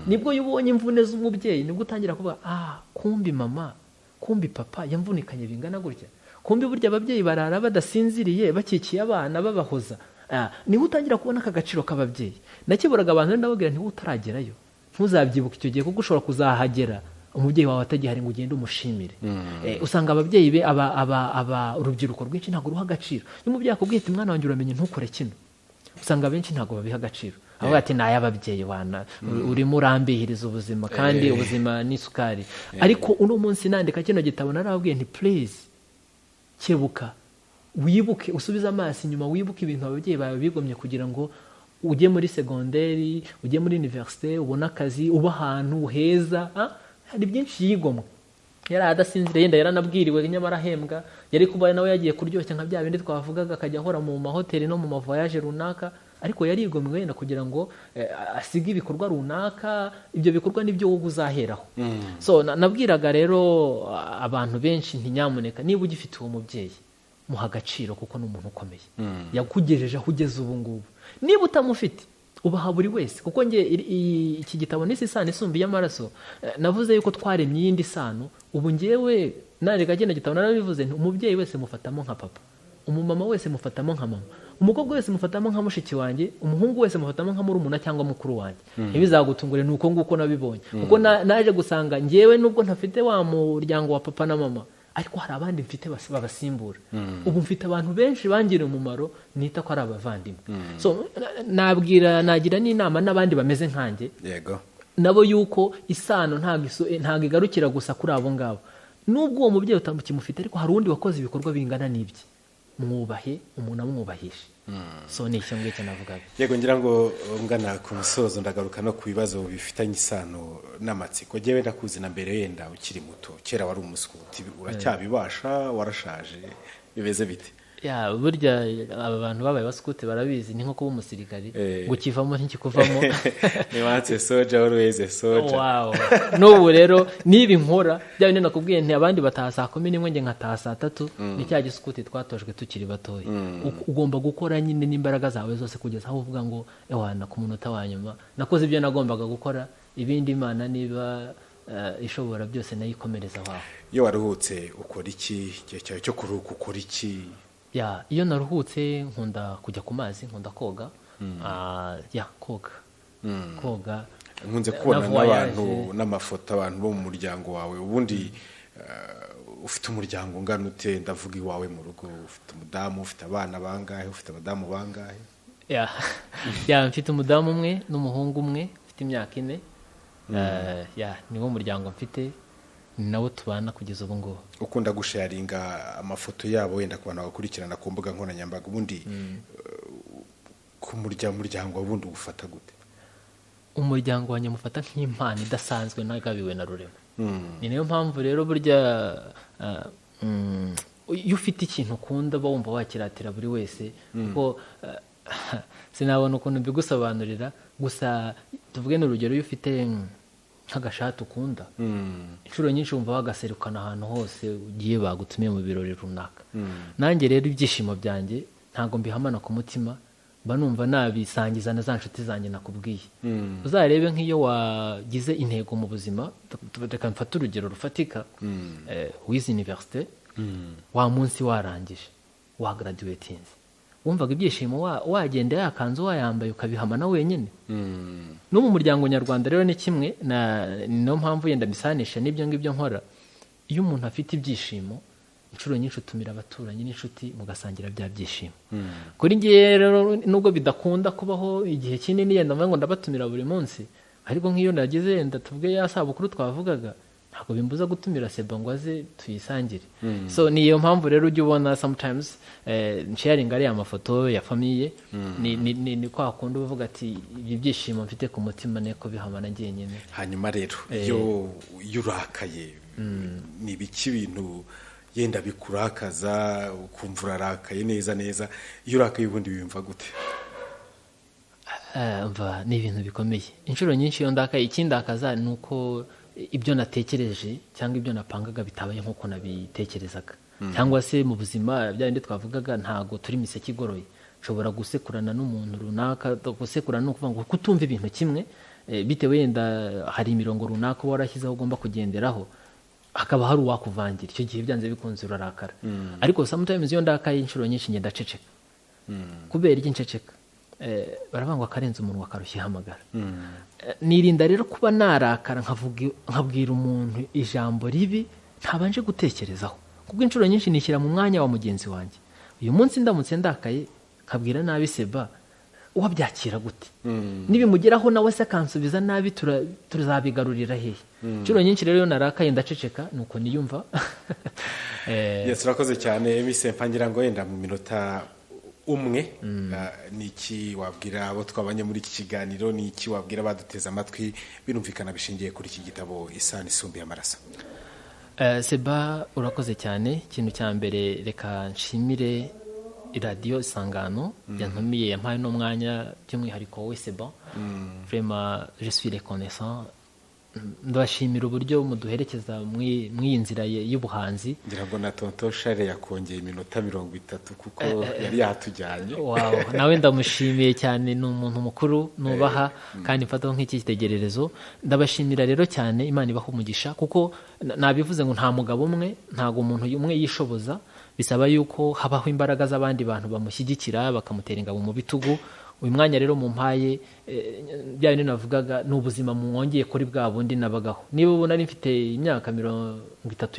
Nibwo yubonye imvune z'umubyeyi, nibwo utangira kuvuga kumbi mama, kumbi papa yamvunikanye bingana gutya, kumbi burya ababyeyi barara badasinziriye bakikiye abana babahoza. Niho utangira kubona aka gaciro k'ababyeyi. Nakiburaga abantu ndababwira nti utaragerayo ntuzabyibuka icyo gihe, kuko ushobora kuzahagera umubyeyi wawe atagihari ngo ugende umushimire. Usanga ababyeyi be urubyiruko rwinshi ntabwo ruha agaciro. Iyo umubyeyi akubwiye ati mwana wanjye uramenye ntukore kino, usanga benshi ntabwo babiha agaciro. avuga ati ni ay'ababyeyi wana urimo urambihiriza ubuzima kandi ubuzima ni isukari ariko uno munsi nandika kino gitabo narababwiye nti please kebuka wibuke usubize amaso inyuma wibuke ibintu ababyeyi bawe bigomye kugira ngo ujye muri segonderi ujye muri universite ubone akazi uba ahantu heza hari byinshi yigomwe yari adasinzire yenda yaranabwiriwe nyamara ahembwa yari kuba nawe yagiye kuryoshya nka bya bindi twavugaga akajya ahora mu mahoteli no mu mavoyaje runaka ariko yari yigomwe wenda kugira ngo asige ibikorwa runaka ibyo bikorwa nibyo wowe uzaheraho so nabwiraga rero abantu benshi ntinyamuneka niba ugifite uwo mubyeyi muha agaciro kuko ni umuntu ukomeye yakugejeje aho ugeze ubu ngubu niba utamufite ubaha buri wese kuko nge iki gitabo n'isi isano isumbuye amaraso navuze yuko twaremye iyindi sano ubu ngewe nareka genda gitabo narabivuze nti umubyeyi wese mufatamo nka papa umumama wese mufatamo nka mama umukobwa wese mufatamo nka mushiki wanjye umuhungu wese mufatamo nka murumuna cyangwa mukuru wanjye ntibizagutungure ni uko nguko nabibonye kuko naje gusanga ngewe nubwo ntafite wa muryango wa papa na mama ariko hari abandi mfite babasimbura ubu mfite abantu benshi bangira umumaro nita ko ari abavandimwe so nagira n'inama n'abandi bameze nkanjye
yego
nabo yuko isano ntabwo igarukira gusa kuri abo ngabo nubwo uwo mubyeyi utamukimufite ariko hari undi wakoze ibikorwa bingana n'ibye mwubahe umuntu amwubahishe so ni icyo ngicyo navugaga
yego ngira ngo ngana ku musozo ndagaruka no ku bibazo bifitanye isano n'amatsiko njyewe ndakuzi na mbere yenda ukiri muto kera wari umuskuti uracyabibasha warashaje bimeze bite
ya burya aba bantu babaye baskuti barabizi ni nko kuba umusirikari gukivamo ntikikuvamo
ni watse soja always soja
wow n'ubu rero niba inkora bya bindi nakubwiye nti abandi bataha saa 11 nge nkataha saa 3 ni cya giskuti twatojwe tukiri batoya ugomba gukora nyine n'imbaraga zawe zose kugeza aho uvuga ngo ewana ku munota wa nyuma nakoze ibyo nagombaga gukora ibindi Imana niba ishobora byose nayikomereza waho
iyo waruhutse ukora iki gihe cyawe cyo kuruhuka ukora iki
iyo naruhutse nkunda kujya ku mazi nkunda koga koga
nkunze kubona n'abantu n'amafoto abantu bo mu muryango wawe ubundi ufite umuryango ungana ute ndavuga iwawe mu rugo ufite umudamu ufite abana bangahe ufite abadamu bangahe
mfite umudamu umwe n'umuhungu umwe ufite imyaka 4 niwo muryango mfite nabo tubana kugeza ubu ngubu
ukunda gusharinga amafoto yabo wenda ku bantu bakurikirana ku mbuga nkoranyambaga ubundi ku muryango wundi ugufata gute
umuryango wanjye mufata nk'impano idasanzwe nagabiwe na rurema ni nayo mpamvu rero burya iyo ufite ikintu ukunda uba wumva wakiratira buri wese kuko sinabona ukuntu mbigusobanurira gusa tuvuge n'urugero iyo ufite nk'agashati ukunda inshuro nyinshi wumva wagaserukana ahantu hose ugiye bagutumiye mu birori runaka nanjye rero ibyishimo byanjye ntabwo mbihamana ku mutima mba numva nabisangiza na za nshuti zanjye nakubwiye uzarebe nk'iyo wagize intego mu buzima reka mfate urugero rufatika wize universite wa munsi warangije wagraduatinze wumvaga ibyishimo wagenda yakanzu wayambaye ukabihamana wenyine no mu muryango nyarwanda rero ni kimwe niyo mpamvu yenda bisanisha n'ibyo ngibyo nkora iyo umuntu afite ibyishimo inshuro nyinshi utumira abaturanyi n'inshuti mugasangira bya byishimo kuri ngiye rero nubwo bidakunda kubaho igihe kinini yenda ngo ndabatumira buri munsi ariko nk'iyo nagize yenda tuvuge ya sabukuru twavugaga ntabwo bimbuza gutumira seba ngo aze tuyisangire so niyo mpamvu rero ujya ubona sometimes sharing ari amafoto ya famiye ni kwa kundi uvuga ati ibi byishimo mfite ku mutima neko bihamana ngenyene
hanyuma rero iyo urakaye ni biki bintu yenda bikurakaza ukumva urarakaye neza iyo urakaye ubundi wiyumva gute
ni ibintu bikomeye inshuro nyinshi iyo ndakaye ikindakaza ni uko ibyo natekereje cyangwa ibyo napangaga bitabaye nk'uko nabitekerezaga cyangwa se mu buzima bya bindi twavugaga ntago turi miseke igoroye ushobora gusekurana n'umuntu runaka gusekurana no kuvuga ngo kutumva ibintu kimwe bitewe wenda hari imirongo runaka warashyizeho ugomba kugenderaho hakaba hari uwakuvangira icyo gihe byanze bikunze urarakara ariko sometimes iyo ndakaye inshuro nyinshi ngenda ceceka kubera iki nceceka baravuga ngo akarenze umuntu wakarushye hamagara nirinda rero kuba narakara nkabwira umuntu ijambo ribi ntabanje gutekerezaho kuko inshuro nyinshi nishyira mu mwanya wa mugenzi wanjye uyu munsi ndamutse ndakaye nkabwira nabi seba wabyakira gute nibimugeraho nawe se akansubiza nabi tuzabigarurira hehe inshuro nyinshi rero iyo narakaye ndaceceka nuko niyumva
yes urakoze cyane emise mpangira ngo yenda mu minota umwe ni iki wabwira abo twabanye muri iki kiganiro ni iki wabwira baduteza amatwi birumvikana bishingiye kuri iki gitabo Isano Isumbuye Amaraso
Seba urakoze cyane ikintu cya mbere reka nshimire iradiyo Isangano yantumiye yampaye n'umwanya by'umwihariko wowe Seba vraiment je suis reconnaissant ndabashimira uburyo muduherekeza mw'iyi nzira y'ubuhanzi
ngira ngo na tonto Share yakongeye iminota 30 kuko yari yatujyanye
wow nawe ndamushimiye cyane ni umuntu mukuru nubaha kandi mfataho nk'ikitegererezo ndabashimira rero cyane Imana ibaho umugisha kuko nabivuze ngo nta mugabo umwe ntago umuntu umwe yishoboza bisaba yuko habaho imbaraga z'abandi bantu bamushyigikira bakamutera ingabo mu bitugu uyu mwanya rero mumpaye bya bintu navugaga n'ubuzima mwongeye kuri bwa bundi nabagaho niba ubona mfite imyaka 30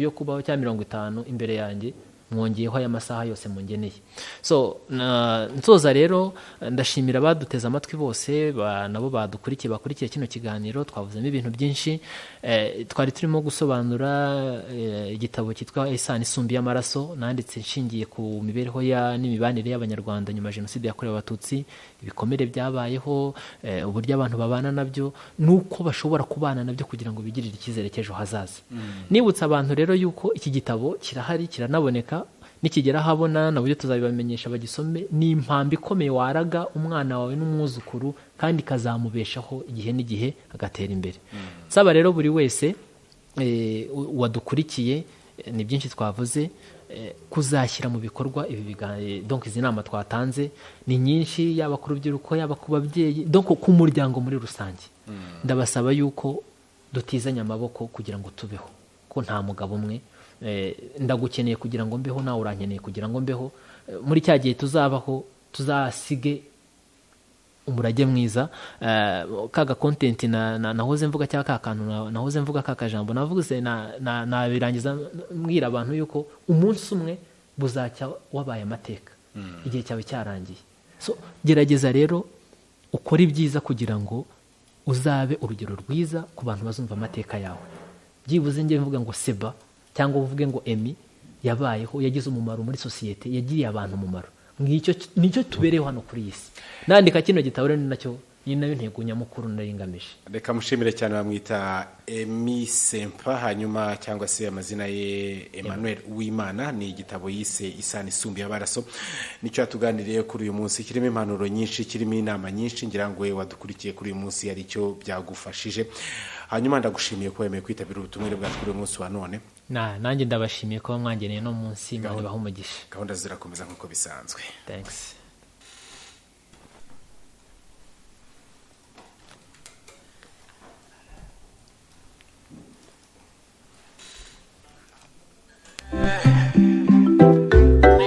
yo kubaho cyangwa 50 imbere yanjye mwongeyeho aya masaha yose mungeneye so nsoza rero ndashimira baduteza amatwi bose nabo bakurikiye kino kiganiro twavuzemo ibintu byinshi twari turimo gusobanura igitabo cyitwa Isano Isumbuye Amaraso nanditse nshingiye ku mibereho n'imibanire y'abanyarwanda nyuma jenoside yakorewe abatutsi ibikomere byabayeho uburyo abantu babana nabyo nuko bashobora kubana nabyo kugira ngo bigirire icyizere cy'ejo hazaza nibutsa abantu rero yuko iki gitabo kirahari kiranaboneka nikigera habona nabyo tuzabibamenyesha bagisome ni impambi ikomeye waraga umwana wawe n'umwuzukuru kandi kazamubeshaho igihe n'igihe agatera imbere saba rero buri wese wadukurikiye ni byinshi twavuze kuzashyira mu bikorwa ibi biganiro donc izi nama twatanze ni nyinshi yaba ku rubyiruko yaba ku babyeyi donc ku muryango muri rusange ndabasaba yuko dutizanya amaboko kugira ngo tubeho ko nta mugabo umwe ndagukeneye kugira ngo mbeho nawe urankeneye kugira ngo mbeho muri cya gihe tuzabaho tuzasige umurage mwiza kaga content nahoze mvuga cyangwa kakantu nahoze mvuga kakajambo navuze nabirangiza mbwira abantu yuko umunsi umwe buzacya wabaye amateka igihe cyawe cyarangiye so gerageza rero ukora ibyiza kugira ngo uzabe urugero rwiza ku bantu bazumva amateka yawe byibuze ngiye mvuga ngo Seba cyangwa uvuge ngo Emi yabayeho yagize umumaro muri societe yagiriye abantu umumaro nicyo tubereho hano kuri iyi si nandika kino gitabo rero nacyo ni nayo ntego nyamukuru naringamije
reka mushimire cyane bamwita Emi Sempa hanyuma cyangwa se amazina ye Emmanuel Uwimana ni igitabo yise Isano Isumbuye Amaraso nicyo yatuganiriye kuri uyu munsi kirimo impanuro nyinshi kirimo inama nyinshi ngira ngo we wadukurikiye kuri uyu munsi ari cyo byagufashije hanyuma ndagushimiye ko wemeye kwitabira ubutumire bwacu kuri uyu munsi wa none
nanjye ndabashimiye ko mwangeneye no munsi Imana ibahe umugisha
gahunda zirakomeza nk'uko bisanzwe
thanks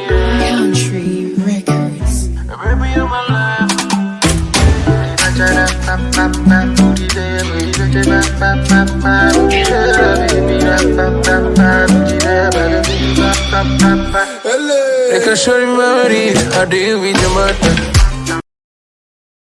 Country Records.
Like a shorty melody, I do with your mother.